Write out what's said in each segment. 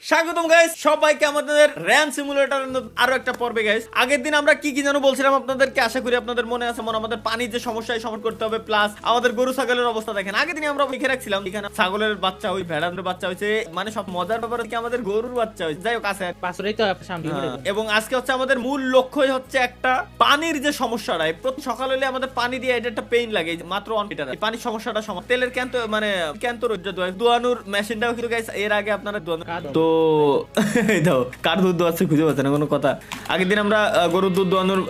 স্বাগতম গাইস সবাইকে আমাদের র্যান সিমুলেটর আরো একটা পর্বে গাইস। আগের দিন আমরা কি কি যেন বলছিলাম আপনাদেরকে, আশা করি আপনাদের মনে আছে। আমাদের পানির যে সমস্যায় সমাধান করতে হবে, প্লাস আমাদের গরু ছাগলের অবস্থা দেখেন। আগের দিন আমরা লিখে রাখছিলাম এখানে ছাগলের বাচ্চা হই, ভেড়ার বাচ্চা হয়েছে, মানে সব মজার ব্যাপার হচ্ছে আমাদের গরুর বাচ্চা হয়েছে। যাই হোক আছে এবং আজকে হচ্ছে আমাদের মূল লক্ষ্যই হচ্ছে একটা পানির যে সমস্যাটা, প্রতি সকাল হলে আমাদের পানি দিয়ে এটা একটা পেইন লাগে মাত্র 1 লিটার। পানির সমস্যাটা সমাধান, তেলের ক্যান তো মানে ক্যান তো দোয়ানোর মেশিনটাও কিন্তু গাইস এর আগে আপনারা তো দাও কার দুধ দোয়াচ্ছে খুঁজে পাচ্ছে না কোনো কথা। আগের দিন আমরা গরুর দুধ দোয়ানোর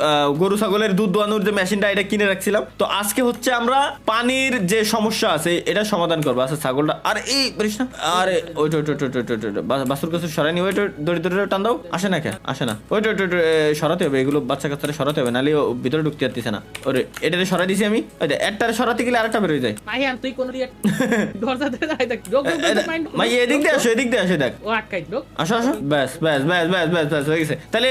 গরু ছাগলের দুধ দোয়ানোর যে মেশিনটা এটা কিনে রাখছিলাম। তো আজকে হচ্ছে আমরা পানির যে সমস্যা আছে এটা সমাধান করবো। আচ্ছা ছাগলটা আর এই বলিস না, আরে ওইটা বাসুর কাছে সরাইনি, ওইটা দড়ি টান দাও। আসে না কে আসে না, ওইটা সরাতে হবে, এগুলো বাচ্চা কাচ্চারা সরাতে হবে, নাহলে ভিতরে ঢুকতে পারতেছে না। ওরে এটাতে সরাই দিছি আমি, একটারে সরাতে গেলে আরেকটা বেরোয় যায়। তুই কোন ভাই এদিক দিয়ে আসো, এদিক দিয়ে আসে দেখ, আসো আসো, ব্যাস ব্যাস ব্যাস ব্যাস ব্যাস ব্যাস হয়ে গেছে। তাহলে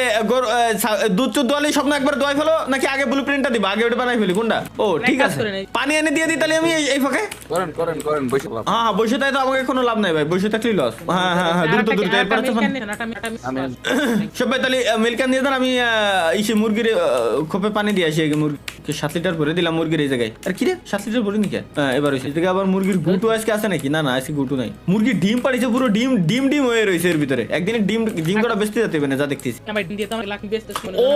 দুধ চুধ দোয়ালি স্বপ্ন একবার দোয়াই ফেলো, নাকি আগে ব্লু প্রিন্টটা দিবা, আগে ওটা বানাই ফেলি কোনটা? ও ঠিক আছে, পানি এনে দিয়ে দিই তাহলে আমি এই ফাঁকে। করেন করেন করেন বসে হ্যাঁ বসে তাই তো আমাকে কোনো লাভ নাই ভাই, বসে থাকলেই লস। হ্যাঁ হ্যাঁ হ্যাঁ দ্রুত দ্রুত এরপর সব ভাই তাহলে মিল্ক ক্যান দিয়ে দেন। আমি ইসে মুরগির খোপে পানি দিয়ে আসি আগে। মুরগি 7 লিটার ভরে দিলাম মুরগির এই জায়গায়। আর কি রে 7 লিটার ভরে নি কে? হ্যাঁ এবার হয়েছে। এদিকে আবার মুরগির গুটু আজকে আছে নাকি? না না আজকে গুটু নাই। মুরগির ডিম পাড়িছে, পুরো ডিম ডিম ডিম হয়ে রয়েছে এর ভিতরে। একদিনে ডিম কটা বেচতে যেতে হবে না যা দেখতেছি। ও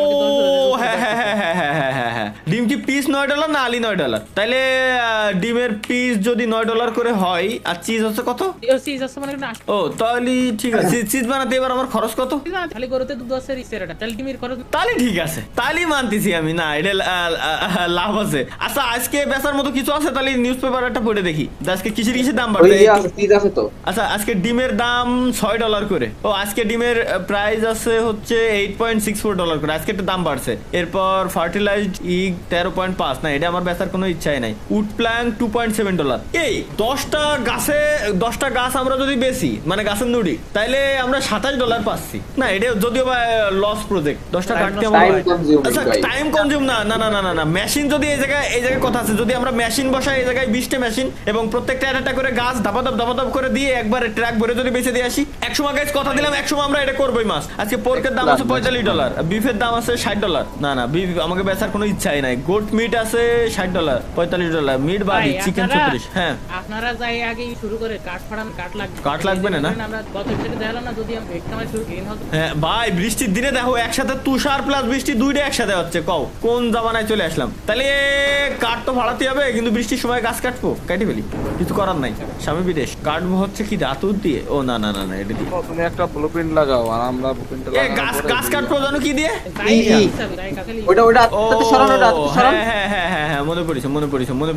হ্যাঁ হ্যাঁ হ্যাঁ হ্যাঁ হ্যাঁ হ্যাঁ হ্যাঁ হ্যাঁ ডিম কি পিস $9 না আলি $9? তাইলে ডিমের পিস যদি $9 করে হয় আর চিজ হচ্ছে কত? ও তাহলে ঠিক আছে। চিজ বানাতে এবার আমার খরচ কত? তাহলে ঠিক আছে, তাহলে মানতেছি আমি। না এটা লাভ আছে। আচ্ছা আজকে বেচার মতো কিছু আছে? তাহলে নিউজ পেপার একটা পড়ে দেখি আজকে কিসের কিসের দাম বাড়ছে। আচ্ছা আজকে ডিমের দাম $6 করে। ও আজকে ডিমের প্রাইস আছে হচ্ছে $8.64 করে। আজকে একটা দাম বাড়ছে। এরপর ফার্টিলাইজড ইগ 13.5। না এটা আমার বেচার কোনো ইচ্ছাই নাই। Wood plank $2.7। এই 10টা গাছ আমরা যদি বেশি মানে গাছের নুড়ি, তাইলে আমরা $27 পাচ্ছি। না এটা যদিও বা লস প্রজেক্ট, 10টা কাটতে আমার আচ্ছা টাইম কনজিউম না না না না না মেশিন যদি এই জায়গায় কথা আছে, যদি আমরা মেশিন বসাই এই জায়গায় 20টা মেশিন এবং প্রত্যেকটা একটা করে গাছ দাপাদাপ করে দিয়ে একবার ট্রাক ভরে যদি বেঁচে দিয়ে আসি, একসময় গাছ কথা দিলাম একসময় আমরা এটা করবোই মাস। আজকে পোর্কের দাম আছে $45, বিফের দাম আছে $60। না না বিফ আমাকে বেচার কোনো ইচ্ছাই নাই। গোট মিট আছে $60, $45 মিট বাদি, চিকেন 36। হ্যাঁ আপনারা যাই আগে শুরু করে কাঠ লাগবে না? আমরা গত থেকে দেখালাম না, যদি আমরা একদম শুরু গ্রিন হাউস। হ্যাঁ ভাই বৃষ্টির দিনে দেখো একসাথে তুষার প্লাস বৃষ্টি দুইটা একসাথে হচ্ছে। কও কোন জামানায় চলে আসলাম? তাহলে কাঠ তো ভাড়াতে হবে, কিন্তু বৃষ্টির সময় গাছ কাটবো, কাটি ফেলি, কিছু করার নাই। স্বামী বিদেশ কাটবো হচ্ছে কি দাতুর দিয়ে? ও না না না না এটা দিয়ে তুমি একটা ব্লুপ্রিন্ট লাগাও আর আমরা ব্লুপ্রিন্টটা লাগাবো। গাছ কাটবো জানো কি দিয়ে? ওটা হ্যাঁ হ্যাঁ হ্যাঁ হ্যাঁ মনে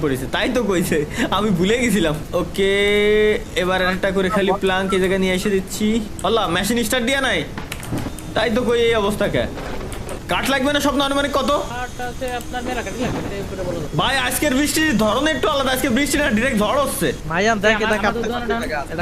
পড়েছে তাই তো কইছে, আমি ভুলে গেছিলাম। ওকে এবার একটা করে খালি প্লাঙ্ক এই জায়গায় নিয়ে এসে দিচ্ছি। আল্লাহ মেশিন স্টার্ট দিয়া নাই, তাই তো কই এই অবস্থা কে? কাঠ লাগবে না স্বপ্ন আনুমানিক কত? ভাই আজকের বৃষ্টির ধরন একটু আলাদা। আজকে বৃষ্টি না ডিরেক্ট ঝড় হচ্ছে। মাইয়ান দেখ এটা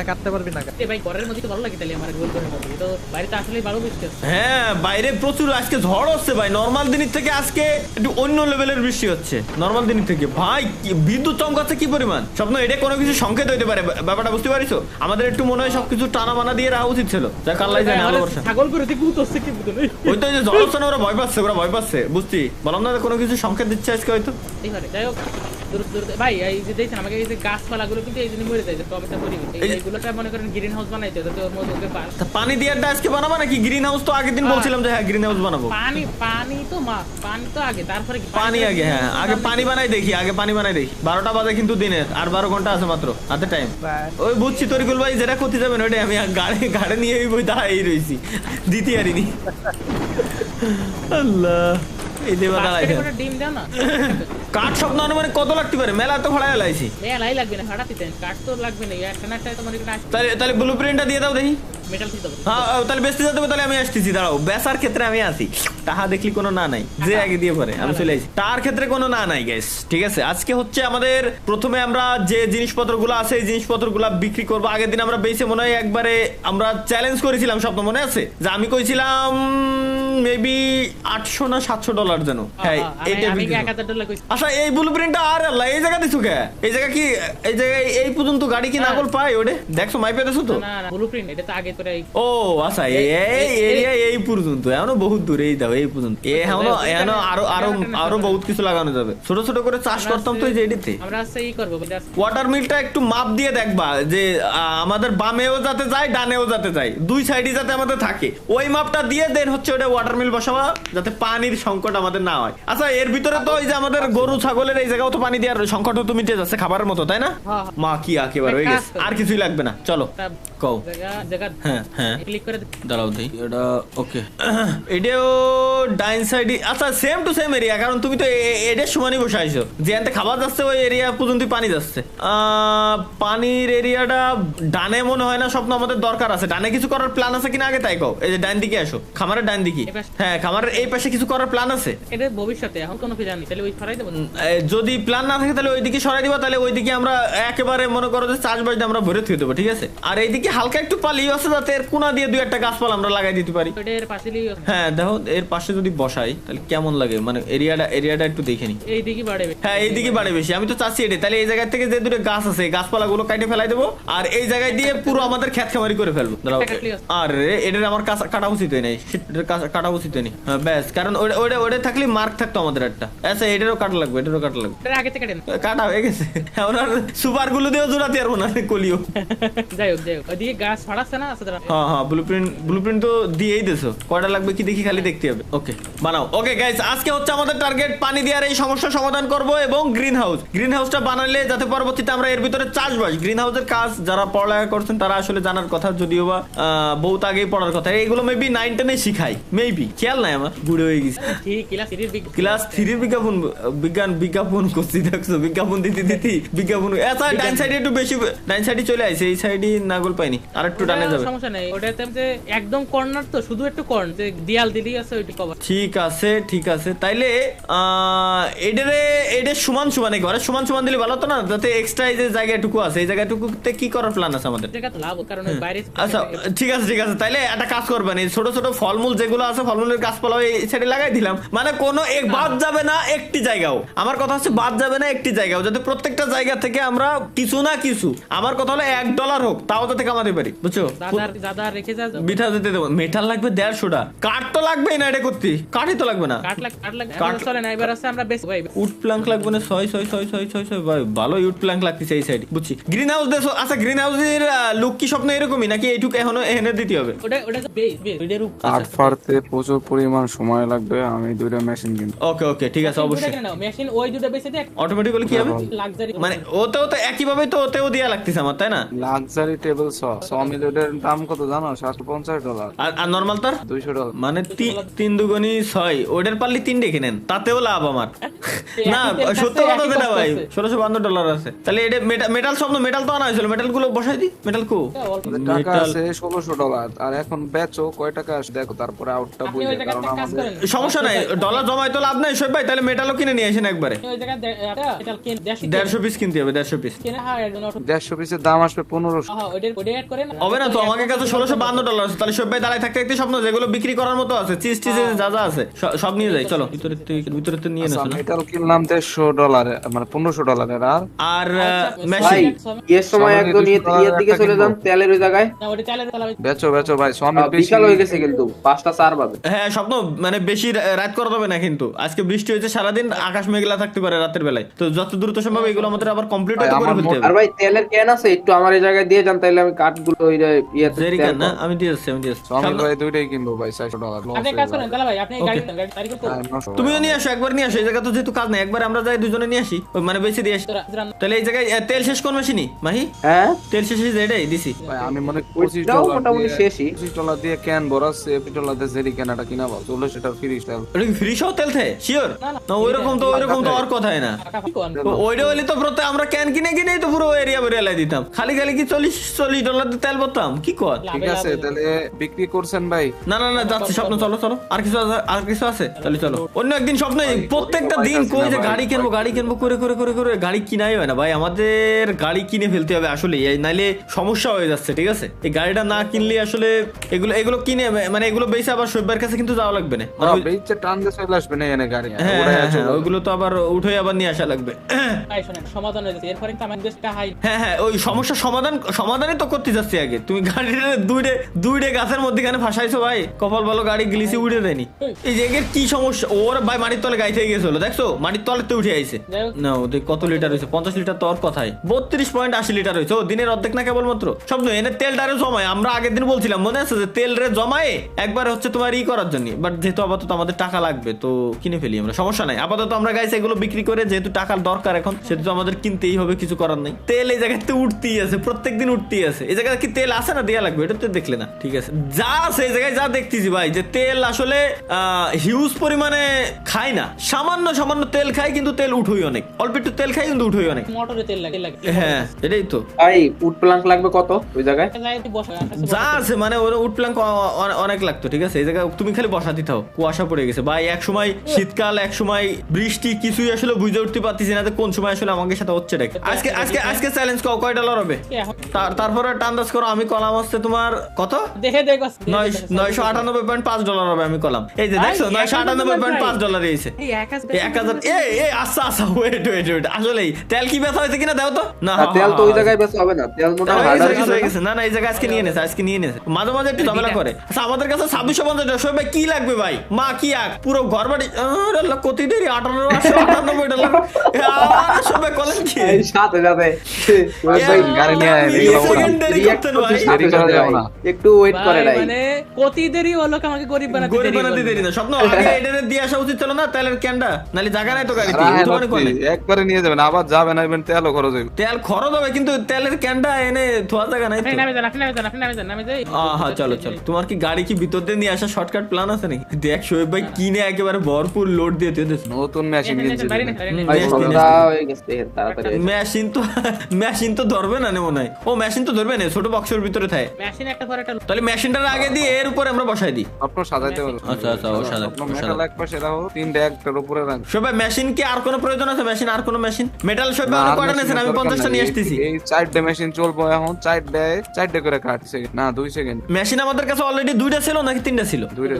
কাটতে পারবি না ভাই ঘরের মধ্যে তো ভালো লাগে তাহলে আমার গোল করে মধ্যে তো বাইরে আসলে ভালো বৃষ্টি হচ্ছে। হ্যাঁ বাইরে প্রচুর আজকে ঝড় হচ্ছে ভাই। নরমাল দিনের থেকে আজকে একটু অন্য লেভেলের বৃষ্টি হচ্ছে নরমাল দিনের থেকে। ভাই বিদ্যুৎ চমকাচ্ছে কি পরিমাণ স্বপ্ন, এটা কোনো কিছু সংকেত হইতে পারে ব্যাপারটা বুঝতে পারিস? আমাদের একটু মনে হয় সবকিছু টানা বানা দিয়ে রাখা উচিত ছিল। যা কাল্লাই জানে আলো বর্ষা ছাগল করে গুত হচ্ছে কি বুঝলো ওই তো যে ঝড় হচ্ছে না, ওরা ভয় পাচ্ছে বুঝছি। বললাম না কোনো কিছু সংকেত দিচ্ছে আজকে হয়তো। যাই হোক ভাই এই যে দেখছেন আমাকে এই যে গাছপালা গুলো কিন্তু এই জন্য মরে যায়, টমেটো পরিবেশ এইগুলোটা মনে করেন গ্রিন হাউস বানাইতে যাতে ওর মধ্যে পানি দিয়ে আজকে বানাবো নাকি? গ্রিন হাউস তো আগের দিন বলছিলাম যে হ্যাঁ গ্রিন হাউস বানাবো। পানি তো আগে, তারপরে পানি আগে। হ্যাঁ আগে পানি বানাই দেখি 12টা বাজে কিন্তু দিনের, আর 12 ঘন্টা আছে মাত্র হাতে টাইম। ওই বুঝছি তরিকুল ভাই যেটা করতে যাবেন ওইটাই আমি গাড়ি নিয়ে বই দাঁড়াই রয়েছি, দিতে পারিনি। আল্লাহ এই দেবা দাঁড়াই ডিম দাও না। কাঠ স্বপ্ন মানে কত লাগতে পারে? মেলা তো ভাড়া লাইছি। মেলাই লাগবে না, ভাড়া দিতেন কাঠ তো লাগবে না। একটা তোমার তাহলে ব্লুপ্রিন্টটা দিয়ে দাও দেখি। মেটাল দিতে হবে। হ্যাঁ তাহলে বেচতে যেতে হবে। তাহলে আমি আসতেছি, দাঁড়াও। বেচার ক্ষেত্রে আমি আসি, তাহা দেখলি কোনো না নাই, যে আগে দিয়ে পরে আমি চলে আসি। তার ক্ষেত্রে কোনো না নাই গাইস, ঠিক আছে? আজকে হচ্ছে আমাদের প্রথমে আমরা যে জিনিসপত্রগুলো আছে এই জিনিসপত্রগুলো বিক্রি করবো। আগের দিন আমরা বেচে মনে হয় একবারে আমরা চ্যালেঞ্জ করেছিলাম স্বপ্ন, মনে আছে? যে আমি কইছিলাম মেবি $800 না $700 $1000 যেন। হ্যাঁ এইটা আমি বিক্রি করো। $1000 কইছি। আচ্ছা এই ব্লুপ্রিন্টটা আর আল্লাহ এই জায়গা দিছো কে? এই জায়গা কি এই জায়গায় এই পর্যন্ত গাড়ি কি নাগল পায় ওরে? দেখছো মাইপে দেখছো তো? না না ব্লুপ্রিন্ট এটা তো আগে তোরা ও আচ্ছা এই এরিয়া এই পর্যন্ত এখনো বহুত দূরে এই দাও এই পর্যন্ত এখনো এখনো আরো আরো আরো বহুত কিছু লাগানো যাবে ছোট ছোট করে চাষ করতাম তো এই যে এডিতে আমরা আজকে ই করব ওয়াটার মিলটা একটু মাপ দিয়ে দেখবা যে আমাদের বামেও যাতে যায় ডানেও যাতে যায় দুই সাইডে যাতে আমাদের থাকে ওই মাপটা দিয়ে দেন হচ্ছে ওটা ওয়াটার মিল বসাবা যাতে পানির সংকট আমাদের না হয় আচ্ছা এর ভিতরে তো ওই যে আমাদের গরু ছাগলের এই জায়গাও তো পানি দেওয়ার সংকট তো মিটে যাচ্ছে খাবারের মতো তাই না হ্যাঁ। মা কি একেবারে হয়ে গেছে আর কিছুই লাগবে না চলো কও জায়গা জায়গা হ্যাঁ হ্যাঁ ক্লিক করে দাঁড়াও দেই এটা ওকে এটাও ডাইন সাইডে আচ্ছা সেম টু সেম এরিয়া কারণ তুমি তো এটার সমানই বসে আইছো যেখানে খাবার যাচ্ছে ওই এরিয়া পর্যন্ত পানি যাচ্ছে পানির এরিয়াটা ডানে মনে হয় না স্বপ্ন আমাদের দরকার আছে ডানে কিছু করার প্ল্যান আছে কিনা আগে তাই কও এই যে ডান দিকে আসো খামারের ডান দিকে হ্যাঁ খামারের এই পাশে কিছু করার প্ল্যান আছে এটা ভবিষ্যতে এখন কোনো প্ল্যান নেই তাহলে ওই সরাই দেব যদি প্ল্যান না থাকে তাহলে ওইদিকে সরাই দিবা তাহলে ওইদিকে আমরা একেবারে মনে করো যে চাষবাস দিয়ে আমরা ভরে থুয়ে দেবো ঠিক আছে আর এইদিকে হালকা একটু পালিও আছে যাতে এর কোনা দিয়ে দুই একটা গাছপালা আমরা লাগাই দিতে পারি এর পাশেই হ্যাঁ দেখো এর পাশে যদি বসাই তাহলে কেমন লাগে মানে এরিয়াটা একটু দেখে নি এই দিকে বাড়বে হ্যাঁ এইদিকে বাড়ে বেশি আমি তো চাচ্ছি এটা তাহলে এই জায়গা থেকে যে দুটো গাছ আছে গাছপালা গুলো কাটে ফেলাই দেবো আর এই জায়গায় দিয়ে পুরো আমাদের ক্ষেত খামারি করে ফেলবো দাঁড়াও আর এটার আমার কাটা উচিত হয় নাই কাটা উচিত হয়নি হ্যাঁ ব্যাস কারণ ওটা থাকলে মার্ক থাকতো আমাদের একটা আচ্ছা এটারও কাটা লাগবে এটারও কাটা লাগবে এটা আগে থেকে কাটেন কাটা হয়ে গেছে এখন আর সুপার গুলো দিয়েও জোড়াতে পারবো না কলিও যাই হোক ওদিকে গাছ ছড়াচ্ছে না আছে হ্যাঁ হ্যাঁ ব্লুপ্রিন্ট তো দিয়েই দিছো কয়টা লাগবে কি দেখি খালি দেখতে হবে ওকে বানাও ওকে গাইস আজকে হচ্ছে আমাদের টার্গেট পানি দেওয়ার এই সমস্যা সমাধান করব এবং গ্রিন হাউসটা বানালে যাতে পরবর্তীতে আমরা এর ভিতরে চাষবাস গ্রিন হাউসের কাজ যারা পড়ালেখা করছেন তারা আসলে জানার কথা যদিও বা বহুত আগেই পড়ার কথা এইগুলো মেবি 9-10 এ শিখাই মেবি খেয়াল নাই আমার বুড়ো হয়ে গেছে ঠিক ক্লাস 3 বিজ্ঞাপন করছি দেখছো বিজ্ঞাপন দিতে বিজ্ঞাপন আচ্ছা ডান সাইডে একটু বেশি ডান সাইডে চলে আসে এই সাইডে নাগল পাইনি আর একটু ডানে যাবে সমস্যা নাই ওটাতে যে একদম কর্নার তো শুধু একটু কর্ন যে দেয়াল দিলেই আছে ওইটা কভার ঠিক আছে তাইলে এটার সমান একবারে সমান দিলে ভালো তো না যাতে এক্সট্রা এই যে জায়গাটুকু আছে এই জায়গাটুকুতে কি করার প্ল্যান আছে আমাদের জায়গা তো লাভ কারণ ওই বাইরে আচ্ছা ঠিক আছে তাইলে একটা কাজ করবেন এই ছোট ছোট ফলমূল যেগুলো আছে ফলমূলের গাছপালা এই সাইডে লাগাই দিলাম মানে কোনো এক বাদ যাবে না একটি জায়গাও আমার কথা হচ্ছে বাদ যাবে না একটি জায়গাও যাতে প্রত্যেকটা জায়গা থেকে আমরা কিছু না কিছু আমার কথা হলো $1 হোক তাও যাতে কামাতে পারি বুঝছো দাদা রেখে যা বিঠা দিতে দেবো মেটাল লাগবে 150টা কাঠ তো লাগবেই না এটা করতে কাঠই তো লাগবে না কাট চলে না এবার আছে আমরা বেশ ভাই উড প্ল্যাঙ্ক লাগবে না 6 ভাই ভালো উড প্ল্যাঙ্ক লাগতেছে এই সাইডে বুঝছি গ্রিন হাউস দেখো আচ্ছা গ্রিন হাউসের লুক কি স্বপ্ন এরকমই নাকি এইটুকু এখানে দিতে হবে ওটা বেস ওইটার উপর কাঠ ফাড়তে প্রচুর পরিমাণ সময় লাগবে আমি দুইটা মেশিন কিনবো ওকে ঠিক আছে অবশ্যই মেশিন ওই দুটো বেসে দেখ অটোমেটিক্যালি কি হবে লাক্সারি মানে ওতেও তো একই ভাবে তো ওতেও দেয়া লাগতেছে আমার তাই না লাক্সারি টেবিল সমিলেটের দাম কত জানো $750 আর নরমাল তার $200 মানে 3 দুগুণী 6 ওটার পারলে 3 রেখে নেন তাতেও লাভ আমার না সত্যি কথা না ভাই $1652 আছে তাহলে এটা মেটাল স্বপ্ন মেটাল তো আনা হয়েছিল মেটাল গুলো বসাই দি মেটাল কো টাকা আছে $1600 আর এখন বেচো কয় টাকা আসে দেখো তারপরে আউটটা বুঝে কারণ আমাদের সমস্যা নাই ডলার জমাই তো লাভ নাই সব ভাই তাহলে মেটালও কিনে নিয়ে আসেন একবারে ওই জায়গা মেটাল কিন 150 পিস কিনতে হবে 150 পিস কিনে হ্যাঁ 150 পিসের দাম আসবে 1500 হ্যাঁ ওইটা অ্যাড করেন হবে না তো আমাদের কাছে $1652 আছে তাহলে সব ভাই দাঁড়ায় থাকতে থাকতে স্বপ্ন যেগুলো বিক্রি করার মতো আছে চিজ যা আছে সব নিয়ে যাই চলো ভিতরে তো নিয়ে নেছো না মেটাল কিনলাম $150 মানে $1500 আর ভাই মেশিন এর সময় একদম ইয়ের দিকে চলে যান তেলের ওই জায়গায় না ওটা চালে চালাবে বেচো ভাই সমিল বেশি বিশাল হয়ে গেছে কিন্তু 5টা 4 বাজে হ্যাঁ স্বপ্ন মানে বেশি রাত করা যাবে না কিন্তু আজকে বৃষ্টি হয়েছে সারাদিন আকাশ মেঘলা থাকতে পারে রাতের বেলায় তো যত দ্রুত সম্ভব এগুলো আমাদের আবার কমপ্লিট করে ফেলতে হবে আর ভাই তেলের ক্যান আছে একটু আমার এই জায়গায় দিয়ে যান তাইলে আমি কাঠগুলো ওই ইয়েতে জেরিকান না আমি দিয়ে যাচ্ছি সমিল ভাই দুইটাই কিনবো ভাই $600 আপনি কাজ করেন তাহলে ভাই আপনি গাড়ি তারিখ তো তুমিও নিয়ে আসো একবার নিয়ে আসো এই জায়গা তো যেহেতু কাজ নাই একবার আমরা যাই দুজনে নিয়ে আসি ওই মানে বেশি দিয়ে আসি তাহলে এই জায়গায় তেল শেষ কোন মেশিনই মাহি হ্যাঁ তেল শেষ এটাই দিছি ভাই আমি মনে ওইটাও মোটামুটি শেষই $25 দিয়ে ক্যান ভরাচ্ছে $50 দিয়ে জেরি ক্যানটা কিনা পাও 40 লিটার ফ্রি স্টাইল ওটা কি ফ্রি সহ তেল থাকে শিওর না ওইরকম তো আর কথাই না ওইটা হইলে তো প্রত্যেক আমরা ক্যান কিনেই তো পুরো এরিয়া বেরিয়ে লাই দিতাম খালি কি $40 দিয়ে তেল ভরতাম কি কর ঠিক আছে তাহলে বিক্রি করছেন ভাই না যাচ্ছি স্বপ্ন চলো আর কিছু আছে তাহলে চলো অন্য একদিন স্বপ্ন প্রত্যেকটা দিন কই যে গাড়ি কিনবো করে গাড়ি কিনাই হয় না ভাই আমাদের গাড়ি কিনে ফেলতে হবে আসলে নাইলে সমস্যা হয়ে যাচ্ছে ঠিক আছে এই গাড়িটা না কিনলে আসলে এগুলো কিনে মানে এগুলো বেশি আবার সব্বার কাছে কিন্তু যাওয়া লাগবে না বেচে টান দিয়ে চলে আসবে না এনে গাড়ি হ্যাঁ ওরা হ্যাঁ, হ্যাঁ, চলে ওইগুলো তো আবার উঠে আবার নিয়ে আসা লাগবে। ভাই শোনেন সমাধান হয়ে যাচ্ছে এরপরে কিন্তু আমার দেশটা হাই হ্যাঁ হ্যাঁ, ওই সমস্যার সমাধানই তো করতে যাচ্ছি আগে। তুমি গাড়িটা দুইটে গাছের মধ্যখানে ফাঁসাইছো ভাই, কপাল ভালো গাড়ি গ্লিসি উড়ে দেয়নি। এই যে এর কি সমস্যা, ওর ভাই মাটির তলে গাইতে গেছিল দেখছো, মাটির তলেতে উঠে আইছে। যাই হোক। না ওদের কত লিটার হয়েছে, 50 লিটার তো ওর কথাই, 32.80 লিটার হয়েছে। ও দিনের অর্ধেক না কেবলমাত্র। স্বপ্ন এনে তেলটারে জমায়, আমরা আগের দিন বলছিলাম মনে আছে যে তেল রে জমায় একবার হচ্ছে তোমার ই করার জন্য, বাট যেহেতু আপাতত আমাদের টাকা লাগবে তো কিনে ফেলি আমরা, সমস্যা নাই। আপাতত আমরা গাইছে এগুলো বিক্রি করে, যেহেতু টাকার দরকার এখন, সেহেতু তো আমাদের কিনতেই হবে, কিছু করার নাই। তেল এই জায়গাতে উঠতেই আছে, প্রত্যেকদিন উঠতেই আছে। এই জায়গায় কি তেল আছে না দেয়া লাগবে, এটা তো দেখলে না। ঠিক আছে, যা আছে এই জায়গায় যা দেখতেছি ভাই, যে তেল আসলে হিউজ পরিমাণে খায় না, সামান্য সামান্য তেল খায়, কিন্তু তেল উঠোই অনেক, অল্প একটু তেল খায় কিন্তু উঠোই অনেক। মোটরে তেল লাগে হ্যাঁ এটাই তো। ভাই উড প্লাঙ্ক লাগবে কত ওই জায়গায়? যাই তুই বসো যা আছে মানে ওর উড প্ল্যাঙ্ক অনেক লাগতো। ঠিক আছে, এই জায়গায় তুমি খালি বসা দিতে হও, কুয়াশা পড়ে গেছে ভাই, এক সময় শীতকাল এক সময় বৃষ্টি, কিছুই আসলে বুঝে উঠতে পারতেছি না যে কোন সময় আসলে আমাদের সাথে হচ্ছে নাকি। আজকে চ্যালেঞ্জ কয় ডলার হবে? এখন তারপরে টান্দাজ করো, আমি কলাম হচ্ছে তোমার কত, দেখে দেখো $998.5 হবে। আমি কলাম এই যে দেখছো, $998.5 এসেছে। এই 1000 1000 আচ্ছা আচ্ছা, ওয়েট আসলে তেল কি ব্যথা হয়েছে কিনা দাও তো না। আর তেল তো ওই জায়গায় বেশি হবে না, তেল মনে হয় হার্ডার না না, এই জায়গায় আজকে নিয়ে নেছে মাঝে মাঝে একটু ঝামেলা করে। আচ্ছা আমাদের কাছে 2650 সবাই কি লাগবে ভাই, মা কি আগ পুরো ঘর বাড়ি কত দেরি, $1898 সবাই কলেন কি সাথে সাথে ভাই গাড়ি নিয়ে আয়, এগুলো ওরা। সেকেন্ডারি করতেন ভাই, দেরি করে যাও না। একটু ওয়েট করে নাই। মানে কতি দেরি হলো আমাকে গরিব বানাতে গরিব বানাতে দেরি না। স্বপ্ন আগে এটারে দিয়ে আসা উচিত ছিল না তেলের ক্যানটা, নালে জায়গা নাই তো গাড়িতে, উঠবানি কোনে একবারে নিয়ে যাবেন, আবার যাবেন আইবেন, তেলও খরচ হইবে। তেল খরচ হবে, কিন্তু তেলের ক্যানটা এনে থোয়া জায়গা নাই তো। আপনি নামে যান নামে যাই হ্যাঁ চলো চলো, তোমার কি গাড়ি কি ভিতর দিয়ে নিয়ে আসা শর্টকাট প্ল্যান আছে নাকি? দেখ শোয়েব ভাই কিনে একেবারে ভরপুর লোড দিয়ে তুই নতুন মেশিন কিনছি। ভাই সন্ধ্যা হয়ে গেছে, তাড়াতাড়ি মেশিন তো ধরবে না নে মনে হয়। ও মেশিন তো ধরবে না, ছোট বক্সের ভিতরে থাকে। মেশিন একটা পর একটা তাহলে মেশিনটার আগে দিয়ে এর উপরে আমরা বসাই দিই। আপনার সাজাইতে পারবেন। আচ্ছা আচ্ছা, ও সাদা মেটাল এক পাশে রাখো, তিনটা একটার উপরে রাখো। সবাই মেশিন কি আর কোনো প্রয়োজন আছে? মেশিন আর কোনো মেশিন মেটাল সবাই আর কয়টা নেছেন? আমি 50টা নিয়ে আসতেছি। এই 4টে মেশিন চলবো এখন, 4টে করে কাটছে না 2 সেকেন্ড। মেশিন আমাদের কাছে অলরেডি 2টা ছিল নাকি 3টা ছিল? 2টা।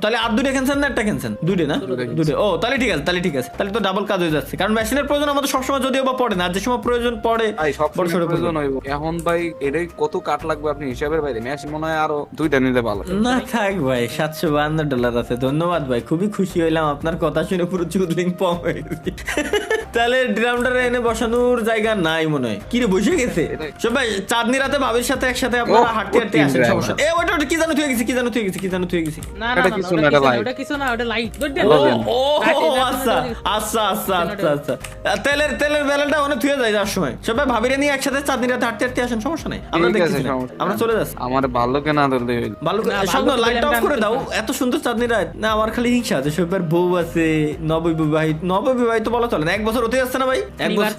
তাহলে আর 2টা ক্যান্সেল না একটা ক্যান্সেল? 2টা না? 2টা। ও তাহলে ঠিক আছে, তাহলে তো ডাবল কাজ হয়ে যাচ্ছে, কারণ মেশিনের প্রয়োজন আমাদের সবসময় যদিও বা পড়ে না, আর যে সময় প্রয়োজন পড়ে ভাই সব বড় সড়ো প্রয়োজন হইব। এখন ভাই এটাই কত কাট লাগবে আপনি হিসাবের বাইরে, মেশিন মনে হয় আরো 2টা নিলে ভালো। না থাক ভাই, $752 আছে। ধন্যবাদ ভাই, খুবই খুশি হইলাম আপনার কথা শুনে, পুরো চুদলিং পম হয়ে গেছে। তাহলে ড্রামটারে এনে বসানোর জায়গা নাই মনে হয়, কি রে বসে গেছে সবাই। চাঁদনি রাতে ভাবির সাথে একসাথে আপনারা হাঁটতে আসেন, সমস্যা ওটা কি জানো তুই গেছি, না এটা কিছু না, এটা light। ওটা কিছু না, ওটা লাইট আচ্ছা তেলের বেলাটা অনেক থুয়ে যায় যাওয়ার সময়। সবাই ভাবিরে নিয়ে একসাথে চাঁদনি রাতে হাঁটতে আসেন, সমস্যা নাই, আমরা ঠিক আছে, দেখতেছি না, সমস্যা আমরা নাই। চলে যাচ্ছি। আমার ভালো কেনা ধরলে হইল। ভালো সব লাইট অফ করে দাও, এত সুন্দর চাঁদনি রাত না। আমার খালি হিংসা আছে, সবার বউ আছে, নববিবাহিত বলা চলে না, 1 বছর হতে যাচ্ছে না ভাই, 1 বছর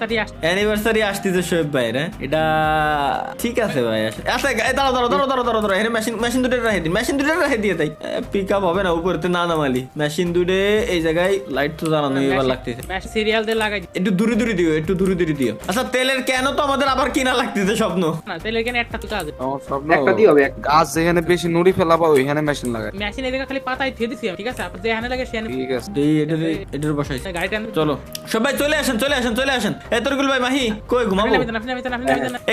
অ্যানিভার্সারি আসতেছে শোয়েব ভাইয়ের। হ্যাঁ এটা ঠিক আছে ভাই। আচ্ছা দাঁড়াও, এখানে মেশিন দুটো রেখে দিয়ে তাই পিক আপ হবে না উপরেতে না নামালি। মেশিন দুটো এই জায়গায় লাইট তো জ্বালানো এবার লাগতেছে, সিরিয়াল দিয়ে লাগাই একটু দূরে দিও। আচ্ছা তেলের কেন তো আমাদের আবার কিনা লাগতেছে স্বপ্ন? না তেলের কেন একটা কাজ আমার স্বপ্ন একটা দিয়ে হবে, গাছ যেখানে বেশি নুড়ি ফেলাবা ওইখানে মেশিন লাগাই। মেশিন এদিকে খালি পাতায় দিয়ে দিছি, ঠিক আছে? আপনি যেখানে লাগে সেখানে ঠিক আছে, এটার বসাইছে। গাড়িটা চলো সবাই চলে আসেন। এতগুলো ভাই মাহি কই ঘুমাবো? আপনি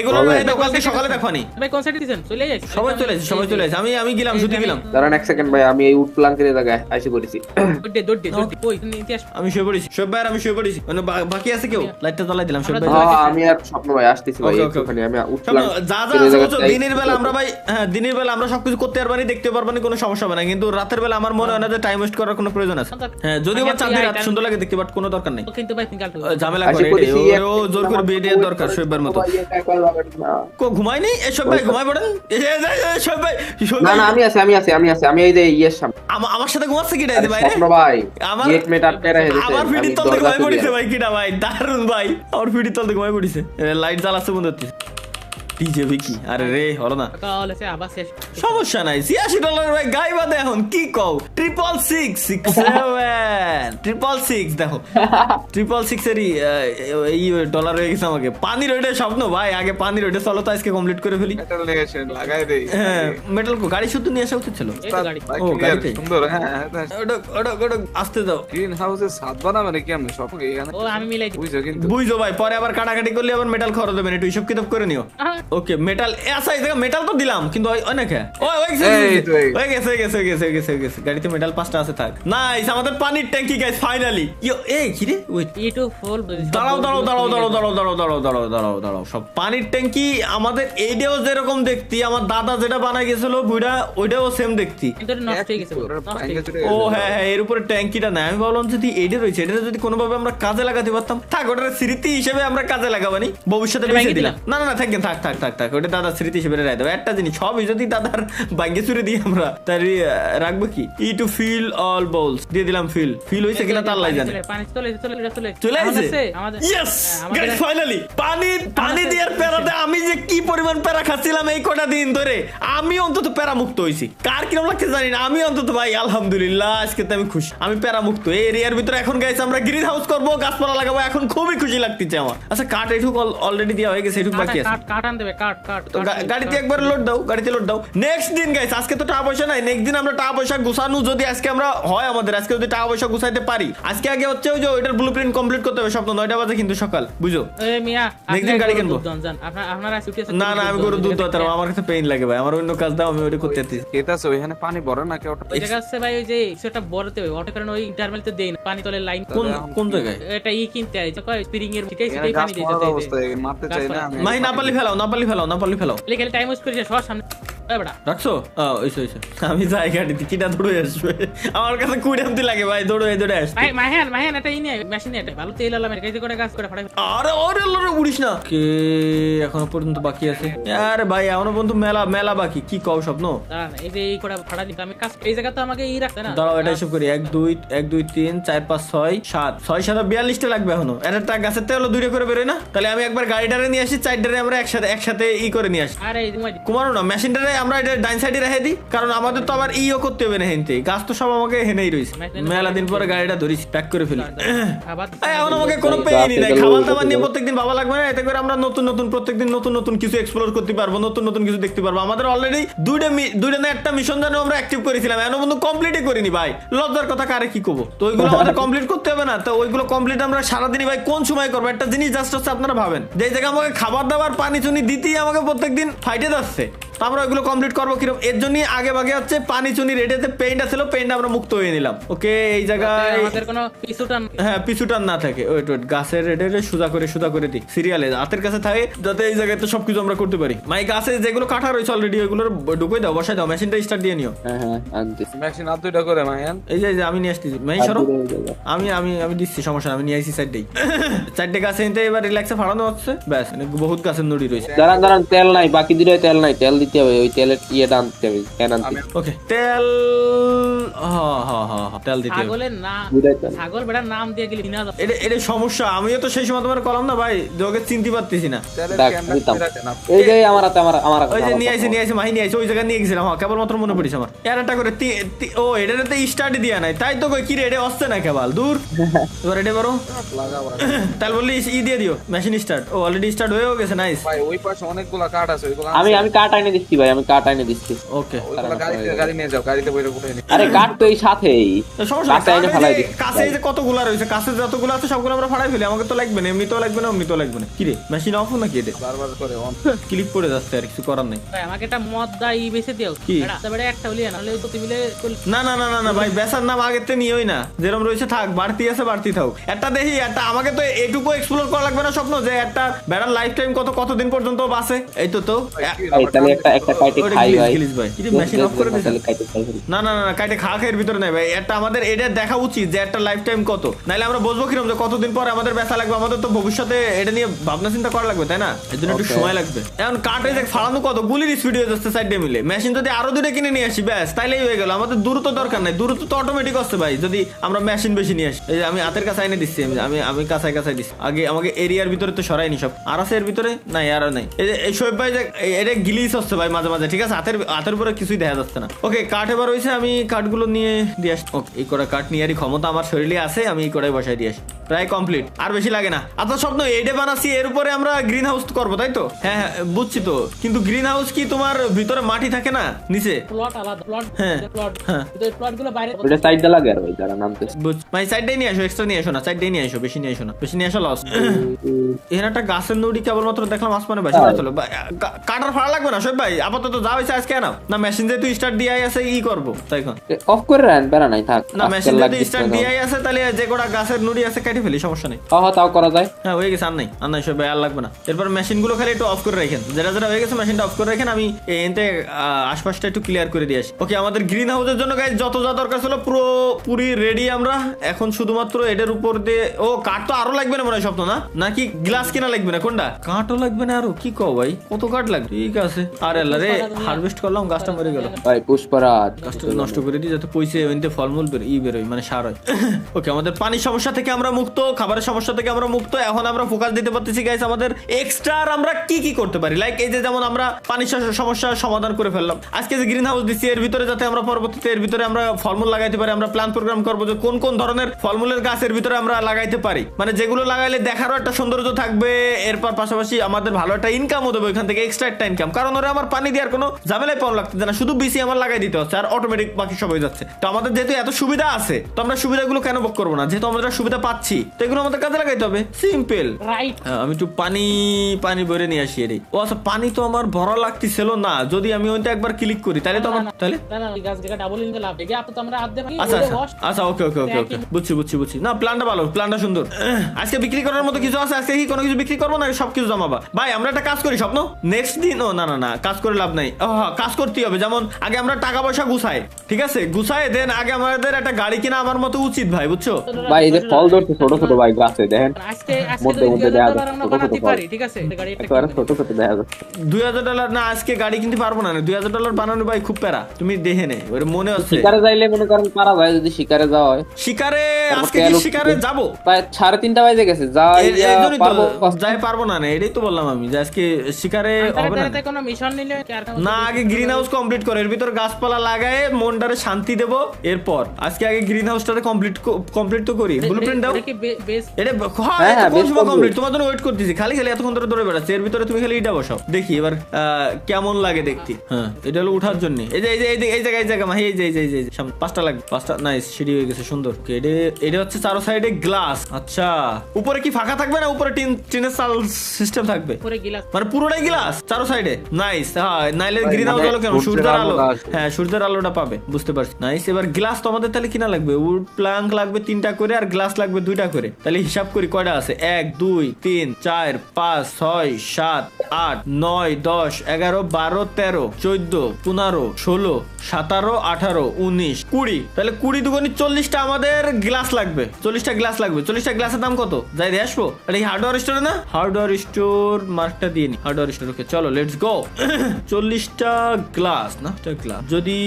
এগুলো কালকে সকালে দেখবানি। ভাই কোন সাইডে দিছেন? চলে যাই সবাই চলে আসে। আমি গেলাম, শুধু গেলাম। দাঁড়ান 1 সেকেন্ড ভাই, আমি এই উড প্লাঙ্কের জায়গায় আইসি করেছি। দৌড় ওই ইতিহাস আমি শুয়ে পড়েছি, সব ভাই আমি শুয়ে পড়েছি। মানে বাকি আছে কেউ? লাইটটা জ্বালাই দিলাম সব ভাই। হ্যাঁ আমি আর স্বপ্ন ভাই আসতেছি ভাই, Okay, okay, একটুখানি আমি উড যা প্লাঙ্ক দিনের বেলা আমরা ভাই, হ্যাঁ দিনের বেলা আমরা সবকিছু করতে পারবানি, দেখতে পারবানি, কোনো সমস্যা হবে না, কিন্তু রাতের বেলা আমার মনে হয় না যে টাইম ওয়েস্ট করার কোনো প্রয়োজন আছে। হ্যাঁ যদিও বা চাঁদনি রাত সুন্দর লাগে দেখতে, বাট কোনো দরকার নেই, কিন্তু ভাই সিঙ্গেল ঝামেলা আশি করে করেছি, ও জোর করে বিয়ে দেওয়ার দরকার শোয়েবার মতো। কো ঘুমায়নি এসব ভাই, ঘুমায় পড়েন সব ভাই। না আমি আছি আমি এই যে ইয়ের সামনে। আমার সাথে ঘুমাচ্ছে কিটা এই ভাই? স্বপ্ন ভাই আমার- গেট মেট আটকে রেখে দিয়েছে, আমার আমি ফিটির তল দরজা ঘুমায় খুলে পড়িছে ভাই কিটা ভাই, দারুন ভাই, আমার ফিটির তল ঘুমায় পড়িছে। লাইট জ্বালাচ্ছে বন্ধ হচ্ছে। টিজেবি কি আরে রে হলো না তাহলে সে আবার শেষ সমস্যা নাই $86 ভাই গাই বাদে এখন কি কও 666 দেখো 666 এরই এই ডলার হয়ে গেছে আমাকে পানির ওইটা স্বপ্ন ভাই আগে পানির ওইটা চলো তো আজকে কমপ্লিট করে ফেলি মেটাল লেগেছে লাগাই দেই হ্যাঁ মেটাল কো গাড়ি শুধু নিয়ে আসা উচিত ছিল এই তো গাড়ি ও, গাড়িতে। সুন্দর হ্যাঁ ওটা আসতে দাও গ্রিন হাউসে ছাদ বানাবে নাকি আমি সব এখানে ও আমি মিলাই দিই বুঝছো কিন্তু বুঝছো ভাই পরে আবার কাটাকাটি করলে আবার মেটাল খরচ দেবেন একটু হিসাব কিতাব করে নিও আহা, ওকে মেটাল আচ্ছা এই জায়গা মেটাল তো দিলাম কিন্তু ওই না কে এই তো এই। হয়ে গেছে গাড়িতে মেটাল 5টা আছে থাক নাইস আমাদের পানির ট্যাঙ্কি গাইস ফাইনালি এই কি রে ওয়েট E2 ফুল দাঁড়াও সব পানির ট্যাঙ্কি আমাদের এইটাও যেরকম দেখতি আমার দাদা যেটা বানাই গেছিল বুইড়া ওইটাও সেম দেখতি কিন্তু এটা নষ্ট হয়ে গেছে বল, নষ্ট হয়ে গেছে। ও হ্যাঁ এর উপরে ট্যাঙ্কিটা নাই আমি ভাবলাম যদি এইটা রয়েছে এটা যদি কোনোভাবে আমরা কাজে লাগাতে পারতাম থাক ওটার স্মৃতি হিসেবে আমরা কাজে লাগাবানি ভবিষ্যতে এটা বেঁচে ভাঙিয়ে দিলাম না থাকেন থাক ওটা দাদার স্মৃতি হিসেবে রায় দেবো একটা জিনিস সবই যদি দাদার ভাগ্যে চুরে দিই আমরা তাহলে রাখবো কি ই টু ফিল অল বলস দিয়ে দিলাম ফিল হয়েছে কিনা তার লাই জানে পানি চলে চলে আসছে আমাদের ইয়েস আমাদের- গাইস ফাইনালি পানি দেওয়ার প্যারাতে আমি যে কি পরিমাণ প্যারা খাচ্ছিলাম এই কটা দিন ধরে আমি অন্তত প্যারা মুক্ত হইছি কার কিরকম লাগছে জানি না আমি অন্তত ভাই আলহামদুলিল্লাহ আজকে তো আমি খুশি আমি প্যারা মুক্ত এই এরিয়ার ভিতরে এখন গাইস আমরা গ্রিন হাউস করবো গাছপালা লাগাবো এখন খুবই খুশি লাগতেছে আমার আচ্ছা কাঠ এটুক অলরেডি দেওয়া হয়ে গেছে এটুক বাকি আছে কাট আন দেবে কাট তো গাড়িতে একবার লোড দাও নেক্সট দিন গাইস আজকে তো টাকা পয়সা নাই নেক্সট দিন আমরা টাকা পয়সা গুছানো যদি আজকে আমরা হয় আমাদের আজকে যদি টাকা পয়সা গুছাইতে পারি আজকে আগে হচ্ছে ওই যে ওইটার ব্লুপ্রিন্ট কমপ্লিট করতে হবে স্বপ্ন 9টা বাজে কিন্তু সকাল বুঝো এই মিয়া Next দিন গাড়ি কিনবো। আপনারা ছুটি আছে না আমি গরু দুধ দোয়াতে পারবো, আমার কাছে পেইন লাগে ভাই আমার অন্য কাজ দাও আমি ওইটা করতে যাচ্ছি কেতাছে ওইখানে পানি ভরে না কেউ ওই জায়গা আছে ভাই ওই যে সেটা বড়তে হবে অটো কারণ ওই ইন্টারভ্যালতে দেই না পানি তলে লাইন কোন জায়গায় এটা ই কিনতে আইছে কয় স্প্রিং এর ঠিকই এখানে সেটাই গাছ পানি দিতে মারার চাই অবস্থা মারতে চাই না আমি মাই না পারলি ফেলাও লেখালে টাইম ওয়েস্ট করিস সবার সামনে এই বড়া রাখছো ওইসো আমি যাই গাড়িতে কিটা দৌড়ে আসবে আমার কাছে কুড়ামতি লাগে ভাই দৌড়ে আসবে মাহেন এটা ইনি মেশিন এটা ভালো তেল আলাম এটা কাজে করে কাজ করে ফাটাই আরে ওরে লরে উড়িস না কে এখনো পর্যন্ত বাকি আছে আরে ভাই এখনো পর্যন্ত মেলা বাকি কি কও স্বপ্ন দাঁড়ান এই যে এই করে ফাটা দিতে আমি কাজ এই জায়গা তো আমাকে ই রাখতে না দাঁড়াও এটা হিসাব করি 1 2 3 4 5 6 7 6 7 42টা লাগবে এখনো একটা গাছের তেল দুইটা করে বেরোয় না তাহলে আমি একবার গাড়িটারে নিয়ে আসি চারটারে আমরা একসাথে ই করে নিয়ে আসি আরে এই তোমার কুমারো না মেশিনটারে আমরা এটা ডাইন সাইডে রেখে দিই কারণ আমাদের তো আবার ইও করতে হবে না হেনতে গাছ তো সব আমাকে হেনেই রইছে মেলা দিন পরে গাড়িটা ধরিস প্যাক করে ফেলি আবার এখন আমাকে কোনো পেইনই নাই খাবার দাবার নিয়ে প্রত্যেকদিন ভাবা লাগবে না এতে করে আমরা নতুন প্রত্যেকদিন নতুন কিছু এক্সপ্লোর করতে পারবো নতুন কিছু দেখতে পারবো আমাদের অলরেডি দুইটা না একটা মিশন জানো আমরা অ্যাক্টিভ করেছিলাম এখনো পর্যন্ত কমপ্লিটই করিনি ভাই লজ্জার কথা কারে কি করবো তো ওইগুলো আমাদের কমপ্লিট করতে হবে না তো ওইগুলো কমপ্লিট আমরা সারাদিনই ভাই কোন সময় করবো একটা জিনিস জাস্ট হচ্ছে আপনারা ভাবেন যে জায়গায় আমাকে খাবার দাবার পানি চুনি দিতেই আমাকে প্রত্যেকদিন ফাইটে যাচ্ছে তো আমরা ওইগুলো কমপ্লিট করবো কিরকম এর জন্যই আগে হচ্ছে পানি চুনি রেডেতে পেইন্ট ছিল পেইন্ট আমরা মুক্ত হয়ে নিলাম ওকে এই জায়গায় আমাদের কোনো পিছুটান হ্যাঁ পিছুটান না থাকে ওয়েট গাছের রেডে সোজা করে দিই সিরিয়ালে হাতের কাছে থাকে যাতে এই জায়গায় তো সবকিছু আমরা করতে পারি মাই গাছে যেগুলো কাটা রয়েছে অলরেডি ওইগুলো ঢুকে দাও বসাই দাও মেশিনটা স্টার্ট দিয়ে নিও হ্যাঁ আনতেছি মেশিন আর দুইটা করে মাইয়ান এই যে আমি নিয়ে আসতেছি মাই সরো আমি দিচ্ছি সমস্যা না, আমি নিয়ে আসছি সাইডেই চারটে গাছে নিতে এবার রিল্যাক্সে ফাড়ানো হচ্ছে ব্যাস বহুত গাছের নুড়ি রয়েছে দাঁড়ান তেল নাই বাকি দুটোই তেল নাই তেল দিতে হবে ওই তেলের ইয়েটা আনতে হবে ক্যান আনতে ওকে তেল হ্যাঁ তেল দিতে হবে ছাগলের না দুটোই তেল ছাগল বেটার নাম দিয়ে গেলি কিনা এটা সমস্যা আমিও তো সেই সময় তোমার কলাম না ভাই যোগে চিনতে পারতেছি না তেলের দেখ, ক্যানটা দিতাম। রাখেন আপনি। এই যে আমার হাতে আমার ওই যে নিয়ে আসে মাহি নিয়ে আসে ওই জায়গায় নিয়ে গেছিলাম হ্যাঁ কেবলমাত্র মনে পড়িস আমার এর একটা করে ও এটাতে স্টার্ট দিয়া নাই তাই তো কই কি রে এটা আসছে না কেবল দূর এবার এটা করো লাগাবো তাহলে বললি দিয়ে দিও মেশিন স্টার্ট ও অলরেডি স্টার্ট হয়েও গেছে নাইস ভাই ওই পাশে অনেকগুলা কাঠ আছে ওইগুলো আমি কাঠ এনে দিচ্ছি ভাই আমি কাঠ এনে দিচ্ছি ওকে ওইগুলো গাড়ি নিয়ে যাও গাড়িতে বইরে উঠে নিয়ে আরে কাঠ তো এই সাথেই সমস্যা কাঠটা এনে ফেলাই দিচ্ছি কাছে এই যে কতগুলা রয়েছে কাছে যতগুলো আছে সবগুলো আমরা ফাড়াই ফেলি আমাকে তো লাগবে না এমনিতেও লাগবে না অমনিতেও লাগবে না কি রে মেশিন অফ নাকি এটা বারবার করে অন ক্লিক করে যাচ্ছে আর কিছু করার নেই ভাই আমাকে একটা মদ দা ই বেচে দিও কি? তারপরে একটা হলি না হলে তো মিলে না ভাই বেসার নাম আগের থেকে নিয়েই না যেরকম রয়েছে থাক বাড়তি আছে বাড়তি থাক একটা দেখি একটা আমাকে তো এটুকু এক্সপ্লোর করা লাগবে না স্বপ্ন যে একটা বেড়ার লাইফ টাইম কতদিন পর্যন্ত বাঁচে এই তো এই তাহলে একটা কাইটে কাইটে ওটা খাই ভাই গ্লিচ ভাই। কি মেশিন অফ করে দিয়েছে? তাহলে কাইটে খাই ফেলি। না না না কাইটে খাওয়া খাইয়ের ভিতরে নাই ভাই, এটা আমাদের এটা দেখা উচিত যে একটা লাইফ টাইম কত, নাইলে আমরা বুঝবো কিরকম যে কতদিন পরে আমাদের বেচা লাগবে, আমাদের তো ভবিষ্যতে এটা নিয়ে ভাবনা চিন্তা করা লাগবে তাই না, এর জন্য একটু সময় লাগবে। এখন কাটে যে ফালানো কত গুলির স্পিড হয়ে যাচ্ছে সাইডে মিলে, মেশিন যদি আরো দুটো কিনে নিয়ে আসি ব্যাস তাইলেই হয়ে গেল, আমাদের দূরত্ব দরকার নাই, দূরত্ব তো অটোমেটিক আসছে ভাই যদি আমরা মেশিন বেশি নিয়ে আসি। এই যে আমি হাতের কাছে এনে দিচ্ছি, আমি কাছাই কাছাই দিচ্ছি, আগে আমাকে এরিয়ার ভিতরে তো সরাইনি সব, আর আছে এর ভিতরে নাই আর নাই। এই যে এই শোয়েব ভাই যে এটা গিলিস হচ্ছে ভাই মাঝে মাঝে, ঠিক আছে হাতের উপরে কিছুই দেখা যাচ্ছে না। ওকে কাঠ এবার হয়েছে, আমি কাঠগুলো নিয়ে দিয়ে আসি। ওকে এই কটা কাঠ নিয়ে ক্ষমতা আমার শরীরে আছে, আমি এই কটাই বসাই দিয়ে আসি, প্রায় কমপ্লিট, আর বেশি লাগে না। আচ্ছা স্বপ্ন এইটা বানাচ্ছি, এর উপরে আমরা গ্রিন হাউস করবো তাই তো? হ্যাঁ হ্যাঁ বুঝছি তো, কিন্তু গ্রিন হাউস কি তোমার ভিতরে মাটি থাকে না নিচে? প্লট আলাদা, প্লট হ্যাঁ, প্লট হ্যাঁ। এই প্লটগুলো বাইরে ওটা সাইডে লাগে আর ভাই যারা নামতেছে। ভাই সাইডে নিয়ে আসো, এক্সট্রা নিয়ে আসো না, সাইডে নিয়ে আসো, বেশি নিয়ে আসো না, বেশি নিয়ে আসো লস। এখানে একটা গাছের নুড়ি কেবলমাত্র দেখলাম আসমানে বাসা চলো, কাটার ফাড়া লাগবে না সব ভাই, আপাতত যা হয়েছে আজকে আনাও না, মেশিন যেহেতু স্টার্ট দিয়ে আছে ই করবো তাই এখন অফ করে রান বেরা নাই থাক না, মেশিন যদি স্টার্ট দিয়ে আছে তাহলে যে কোটা গাছের নুড়ি আছে কেটে ফেলি, সমস্যা নেই। হ্যাঁ তাও করা যায়। হ্যাঁ হয়ে গেছে, আর নাই সব ভাই আর লাগবে না। এরপর মেশিন গুলো খালি একটু অফ করে রাখেন, যেটা যেটা হয়ে গেছে মেশিনটা অফ করে রাখেন, আমি এনতে আশপাশটা একটু ক্লিয়ার করে দিয়ে আসি। ওকে আমাদের গ্রিন হাউসের জন্য গাইস যত যা দরকার ছিল পুরি রেডি আমরা, এখন শুধুমাত্র এটার উপর দিয়ে ও কাঠ তো আরো লাগবে না মনে হয় স্বপ্ন, না নাকি গ্লাস কিনা লাগবে না, কোনটা? কাঠও লাগবে না আরো, কি কও ভাই কত কাঠ লাগবে? ঠিক আছে, আরে আল্লাহ রে হারভেস্ট করলাম গাছটা মরে গেল, ভাই পুষ্পরাজ গাছটা নষ্ট করে দিই যাতে পয়সা ওইতে ফলমূল বেরোয় মানে সার হয়। ওকে আমাদের পানির সমস্যা থেকে আমরা মুক্ত, খাবারের সমস্যা থেকে আমরা মুক্ত, এখন আমরা ফোকাস দিতে পারতেছি গাইস আমাদের এক্সট্রা আমরা কি করতে পারি, লাইক এই যে যেমন আমরা পানির সমস্যার সমাধান করে ফেললাম আজকে যে গ্রিন হাউস দিচ্ছি, এর ভিতরে যাতে আমরা পরবর্তীতে এর ভিতরে আমরা ফলমূল লাগাইতে পারি, আমরা প্ল্যান প্রোগ্রাম করবো যে কোন কোন ধরনের ফলমূলের গাছ এর ভিতরে আমরা লাগাইতে পারি, মানে যেগুলো লাগাইলে দেখারও একটা সৌন্দর্য থাকবে, এরপর পাশাপাশি আমাদের ভালো একটা ইনকামও দেবে এখান থেকে, এক্সট্রা একটা ইনকাম, কারণ ওরা আমার পানি দেওয়ার কোনো ঝামেলাই পাওয়া লাগতেছে না, শুধু বিসি আমার লাগাই দিতে হচ্ছে আর অটোমেটিক বাকি সব হয়ে যাচ্ছে। তো আমাদের যেহেতু এত সুবিধা আছে তো আমরা সুবিধাগুলো কেন ভোগ করবো না, যেহেতু আমরা সুবিধা পাচ্ছি তো এগুলো আমাদের কাজে লাগাইতে হবে, সিম্পল। রাইট। আমি একটু পানি ভরে নিয়ে আসি এর। ও আচ্ছা পানি তো আমার ভরা লাগতেছিল না, যদি আমি ওইটা একবার ক্লিক করি তাহলে তো আমার তাহলে না গাছ জায়গা ডাবল ইনকে লাভ দেখে আপনি তো আমরা হাত দেব। আচ্ছা আচ্ছা ওকে বুঝছি না, প্ল্যানটা ভালো, প্ল্যানটা সুন্দর। আজকে বিক্রি করার মতো কিছু আছে, আজকে কি কোনো কিছু বিক্রি করবো না সবকিছু জমাবা? ভাই আমরা একটা কাজ করি স্বপ্ন, নেক্সট দিন ও না কাজ করে লাভ নাই, কাজ করতেই হবে, যেমন আগে আমরা টাকা পয়সা গুছাই, ঠিক আছে গুছাই দেন আগে আমাদের একটা গাড়ি কিনা আমার মতো উচিত ভাই, বুঝছো ভাই এই যে ফল ধরতে ছোট ছোট ভাই গাছে দেখেন, আজকে মধ্যে দেখা যাচ্ছে আমরা বানাতে পারি, ঠিক আছে গাড়ি একটা একবার ছোট ছোট দেখা যাচ্ছে। $2000 না আজকে গাড়ি কিনতে পারবো না, $2000 বানানো ভাই খুব প্যারা, তুমি দেখে নে ওর মনে হচ্ছে। শিকারে যাইলে মনে করেন পারা যায়, যদি শিকারে যাওয়া হয়। শিকারে আজকে কি শিকারে যাবো? প্রায় 3:30 বাজে গেছে, যাই পারবো না, এটাই তো বললাম আমি যে আজকে শিকারে হবে না। কোনো মিশন নিলে না আগে গ্রিন হাউস কমপ্লিট করে এর ভিতর গাছপালা লাগায় মনটারে শান্তি দেব, এরপর আজকে আগে গ্রিন হাউসটারে কমপ্লিট তো করি। ব্লুপ্রিন্ট দাও এটা, হ্যাঁ কোন সময় কমপ্লিট, তোমার জন্য ওয়েট করতেছি, খালি এতক্ষণ ধরে দৌড়ে বেড়াচ্ছে, এর ভিতরে তুমি খালি এটা বসাও, দেখি এবার কেমন লাগে দেখতে। হ্যাঁ এটা হলো উঠার জন্য, এই জায়গা মা, এই যে 5টা লাগবে, 5টা নাইস, সিঁড়ি হয়ে গেছে সুন্দর। এটা হচ্ছে চারো সাইডে গ্লাস, আচ্ছা উপরে কি ফাঁকা থাকবে না উপরে টিনের চাল সিস্টেম থাকবে? মানে পুরোটাই গ্লাস চারো সাইডে, নাইস। হ্যাঁ নাইলে গ্রিন হাউস হলো কেন, সূর্যের আলো, হ্যাঁ সূর্যের আলোটা পাবে, বুঝতে পারছি, নাইস। এবার গ্লাস তো আমাদের তাহলে কিনা লাগবে, উড প্ল্যাঙ্ক লাগবে 3টা করে আর গ্লাস লাগবে 2টা করে, তাহলে হিসাব করি কয়টা আছে, 1 2 3 4 5 6 7 8 9 10 11 12 13 14 15 16 17 18 19 20, তাহলে 20 দুগুণে 40টা আমাদের গ্লাস লাগবে, 40টা গ্লাস লাগবে। 40টা গ্লাসের দাম কত যাই দিয়ে আসবো? এটা এই হার্ডওয়্যার স্টোরে না, হার্ডওয়্যার স্টোর মার্কটা দিয়ে নি, হার্ডওয়্যার স্টোর। ওকে চলো লেটস গো। 40টা গ্লাস না, গ্লাস যদি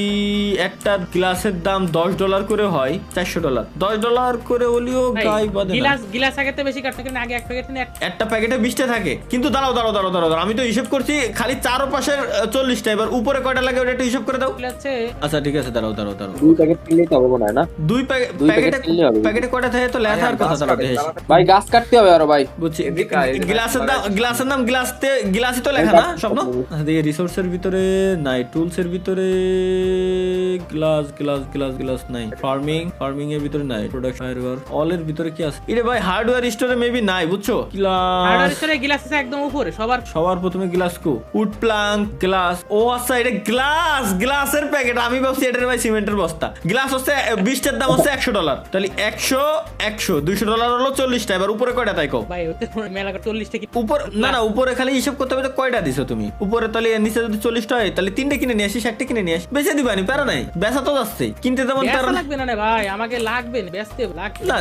একটা গ্লাসের দাম $10 করে হয়, $400, $10 করে হলেও গাই বাদে না। গ্লাস আগেতে বেশি কাটতে কিনা, আগে এক প্যাকেট নিয়ে একটা প্যাকেটে 20টা থাকে, কিন্তু দাঁড়াও আমি তো হিসাব করছি খালি চারপাশের 40টা, এবার উপরে কয়টা লাগে ওটা একটু হিসাব করে দাও। আচ্ছা ঠিক আছে দাঁড়াও 2 প্যাকেট কিনলেই তো হবে না, 2 প্যাকেটে কয়টা থাকে তো লেখার কথা, দাঁড়াও ভাই গাছ কাটতে হবে আরো ভাই, বুঝছি। গ্লাসের দাম গ্লাসই তো লেখা না স্বপ্ন। দেখি রিসোর্সের ভিতরে নাই, টুলসের ভিতরে গ্লাস গ্লাস গ্লাস গ্লাস নাই, ফার্মিং এর ভিতরে নাই, প্রোডাকশন হার্ডওয়্যার অল এর ভিতরে কি আছে? এটা ভাই হার্ডওয়্যার স্টোরে মেবি নাই, বুঝছো? হার্ডওয়্যার গ্লাস স্টোরে গ্লাস আছে একদম উপরে সবার প্রথমে গ্লাস কো, উড প্লাঙ্ক গ্লাস। ও আচ্ছা, এটা গ্লাসের প্যাকেট। আমি ভাবছি এটার ভাই সিমেন্টের বস্তা। গ্লাস হচ্ছে 20টার দাম হচ্ছে $100, তাহলে 100 $200 হলো 40টা। এবার উপরে কয়টা তাই কও? ভাই ওতে মেলা 40টা কি উপর না উপরে খালি হিসাব করতে হবে, কয়টা দিছো তুমি উপরে? তাহলে নিচে যদি 40টা হয় তাহলে 3টে কিনে নিয়ে আসি, 60টা কিনে নিয়ে আসি, বেচে দিবানি, প্যারা নাই, বেচা তো যাচ্ছে, কিনতে তেমন প্যারা বেচা নাই। লাগবে না রে ভাই, আমাকে লাগবে না, বেচতে লাগবে না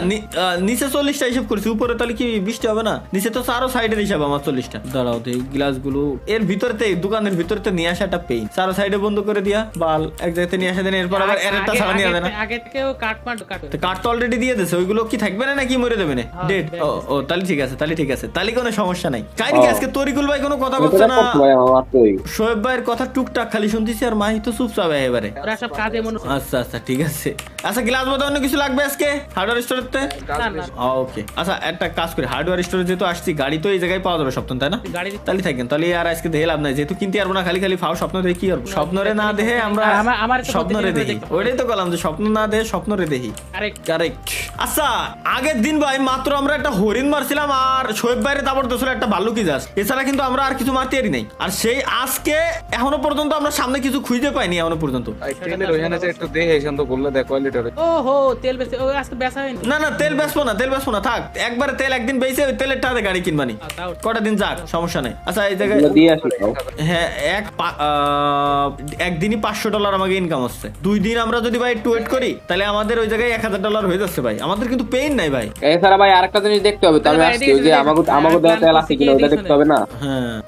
নিচে 40টা হিসাব করছি, উপরে তাহলে কি 20টা হবে না? নিচে তো চারো সাইডের হিসাব আমার 40টা। দাঁড়াও তো এই গ্লাস গুলো এর ভিতরতে, দোকানের ভিতরতে নিয়ে আসাটা পেইন। চারো সাইডে বন্ধ করে দিয়া বাল এক জায়গাতে নিয়ে আসা দেন, এরপর আবার এরটা ছাড়া নিয়ে যাবে না। আগে থেকেও কাট তো কাঠ তো অলরেডি দিয়ে দিয়েছে, ওইগুলো কি থাকবে না নাকি মরে দেবে না ডেট? ও তাহলে ঠিক আছে, তাহলে কোনো সমস্যা নাই। কাহিনী কি আজকে তরিকুল ভাই কোনো কথা বলছে না, শোয়েব ভাইয়ের কথা টুকটাক খালি শুনতেছি, আর মাহি তো চুপচাপ এবারে। ওরা সব কাজে মনে আচ্ছা ঠিক আছে। আচ্ছা গ্লাস বোধ অন্য কিছু লাগবে আজকে হার্ডওয়্যার স্টোরেতে? না ওকে আচ্ছা একটা কাজ করি, হার্ডওয়্যার স্টোরে যেহেতু আসছি, গাড়ি তো এই জায়গায় পাওয়া যাবে সপ্তাহ, তাই না? গাড়ি তাহলে থাকেন, তাহলে আর আজকে দেখে লাভ নাই, যেহেতু কিনতে পারবো না, খালি ফাও স্বপ্ন দেখে কি করবো? স্বপ্নরে না দেখে আমরা আমার তো স্বপ্নরে প্রতিদিন দেখি, দেখতে ওইটাই তো বললাম যে স্বপ্ন না দেখে স্বপ্নরে দেখি। কারেক্ট। আচ্ছা আগের দিন ভাই মাত্র আমরা একটা হরিণ মারছিলাম, আর শোয়েব ভাইয়ের তারপর দোসর একটা ভাল্লুকি যাস, এছাড়া কিন্তু আমরা আর কিছু মারতে পারি নাই। আর সেই আজকে এখনো পর্যন্ত আমরা সামনে কিছু খুঁজে পাইনি এখনো পর্যন্ত। তেলের ওখানে যে একটু দেখে এখান তো বললে দেখো লিটার। ওহো তেল বেচে ও আজকে বেচা হয়নি। না তেল বেচবো না, থাক একবারে তেল একদিন বেচে ওই তেলের টাকাতে গাড়ি কিনবানি, কটা দিন যাক, সমস্যা নাই। আচ্ছা এই জায়গায় দিয়ে আসি হ্যাঁ একদিনই $500 আমাকে ইনকাম হচ্ছে। 2 দিন আমরা যদি ভাই একটু ওয়েট করি তাহলে আমাদের ওই জায়গায় $1000 হয়ে যাচ্ছে ভাই, আমাদের কিন্তু পেইন নাই ভাই। এছাড়া ভাই আরেকটা জিনিস দেখতে হবে, তবে আসছি ওই যে আমাকে দেওয়া তেল আছে কিনা ওটা দেখতে হবে না?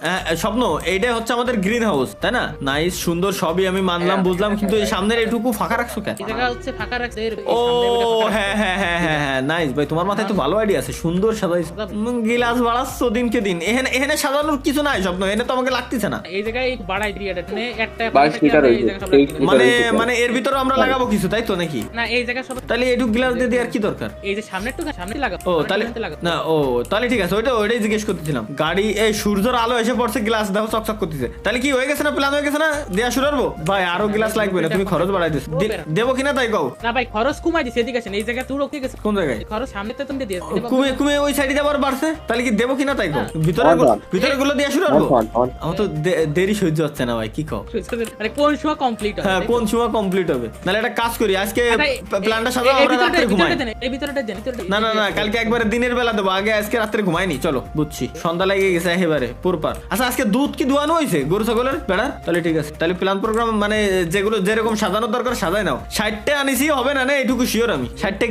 হ্যাঁ স্বপ্ন এইটাই হচ্ছে আমাদের গ্রিন হাউস, তাই না? নাইস সুন্দর সবই আমি মানলাম বুঝলাম, কিন্তু এই সামনের এটুকু ফাঁকা রাখছো কেন? এই জায়গা হচ্ছে ফাঁকা রাখছে ও হ্যাঁ নাইস ভাই, তোমার মাথায় তো ভালো আইডিয়া আছে, সুন্দর সাজাইছো। গিলাস বাড়াচ্ছ দিনকে দিন, এখানে সাজানোর কিছু নাই স্বপ্ন, এখানে তো আমাকে লাগতেছে না। এই জায়গায় বাড়াই দিয়ে এটা একটা 22 লিটার হইছে। মানে এর ভিতরে আমরা লাগাবো কিছু, তাই তো নাকি? না এই জায়গা সব তাহলে একটু গ্লাস দিয়ে আর কি দরকার? এই যে সামনে লাগাবো। ও তাহলে না তাহলে ঠিক আছে, ওইটাই জিজ্ঞেস করতেছিলাম। গাড়ি এই সূর্যের আলো এসে পড়ছে, গ্লাস দেখো চকচক করতেছে, তাহলে কি হয়ে গেছে না? প্ল্যান হয়ে গেছে না? দেয়া শুরু করবো ভাই, আরো গ্লাস লাগবে না, তুমি খরচ বাড়াই দিছো, দেবো কিনা তাই কও? না ভাই খরচ কমাই দিছে, এদিকে আসেন, এই জায়গা তুই রোকে গেছে। কোন জায়গায় খরচ সামনে তো তুমি দিয়ে কুমে ওই সাইডে যাবার বাড়ছে, তাহলে কি দেবো কিনা তাই কও? ভিতরে গুলো দিয়ে শুরু করবো? আমার তো দেরি সহ্য হচ্ছে না ভাই, কি কও? আরে কোন সময় কমপ্লিট হবে? হ্যাঁ কোন সময় কমপ্লিট হবে? নাহলে একটা কাজ করি, আজকে প্ল্যানটা সাজাও, আমরা রাতে ঘুমাই। এই ভিতরটা দেন না কালকে একবারে দিনের বেলা দেবো, আগে আজকে রাতে ঘুমাইনি। চলো বুঝছি, সন্ধ্যা লেগে গেছে একেবারে পুরপার। আচ্ছা আজকে দুধ কি দুয়ানো হয়েছে গরু ছাগলের বেড়ার? তাহলে ঠিক আছে, তাহলে প্ল্যান প্রোগ্রাম মানে যেগুলো যেরকম সাজানোর দরকার সাজাই নাও। 60টা আনিছি হবে না এইটুকু শিওর আমি। 60টা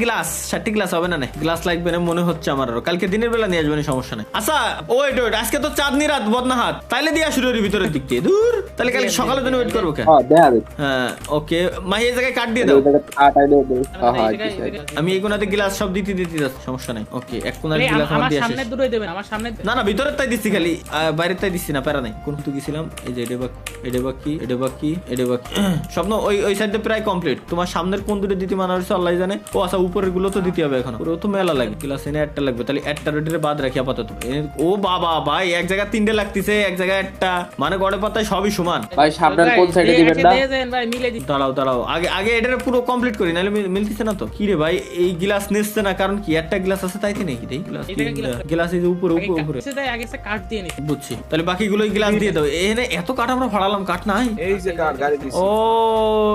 গ্লাস হবে না গ্লাস লাগবে না মনে হচ্ছে আমার, আরো কালকে দিনের বেলা নিয়ে আসবেন, সমস্যা নেই। আচ্ছা ওয়েট আজকে তো চাঁদনি রাত বদনা হাত, তাইলে দিয়া শুরু করি ভিতরের দিক দিয়ে দূর, তাহলে কালকে সকালে দিন ওয়েট করবো কেন? হ্যাঁ ওকে মাহি এই জায়গায় কাট দিয়ে দাও, আমি এই কোনাতে গ্লাস সব দিতে যাচ্ছি, সমস্যা নাই। ওকে এক কোনার গ্লাস আমার দিয়ে আসিস। সামনে দুটোই দেবেন, আমার সামনে না ভিতরের তাই দিচ্ছি, খালি বাইরের তাই দিচ্ছি না, প্যারা নাই। কোন তো গেছিলাম এই যে এটা বাকি স্বপ্ন ওই সাইডে প্রায় কমপ্লিট। তোমার সামনের কোন দুটো দিতে মানা হচ্ছে আল্লাহ জানে। ও আচ্ছা উপরের গুলো তো দিতে হবে এখন, পুরো তো মেলা লাগে। গ্লাস এনে একটা লাগবে, তাহলে একটা রেটের বাদ রাখি আপাতত। ও বাবা ভাই এক জায়গায় 3টে লাগতেছে, এক জায়গায় একটা, মানে গড়ে পাতায় সবই সমান। ভাই সামনের কোন সাইডে দিবেন না? ভাই মিলে দিই। দাঁড়াও আগে এটা পুরো কমপ্লিট করি, নাহলে মিলতেছে না তো। কি রে ভাই এই গ্লাস নিচ্ছে না, কারণ কি একটা গ্লাস আছে তাইতে নাকি? গ্লাস এই যে উপরে আগে কাট দিয়ে নি, বুঝছি। তাহলে বাকিগুলো গ্লাস দিয়ে দাও। এখানে এত কাঠ আমরা ফাড়ালাম, কাঠ নাই। এই যে কার গাড়ি দিছি। ও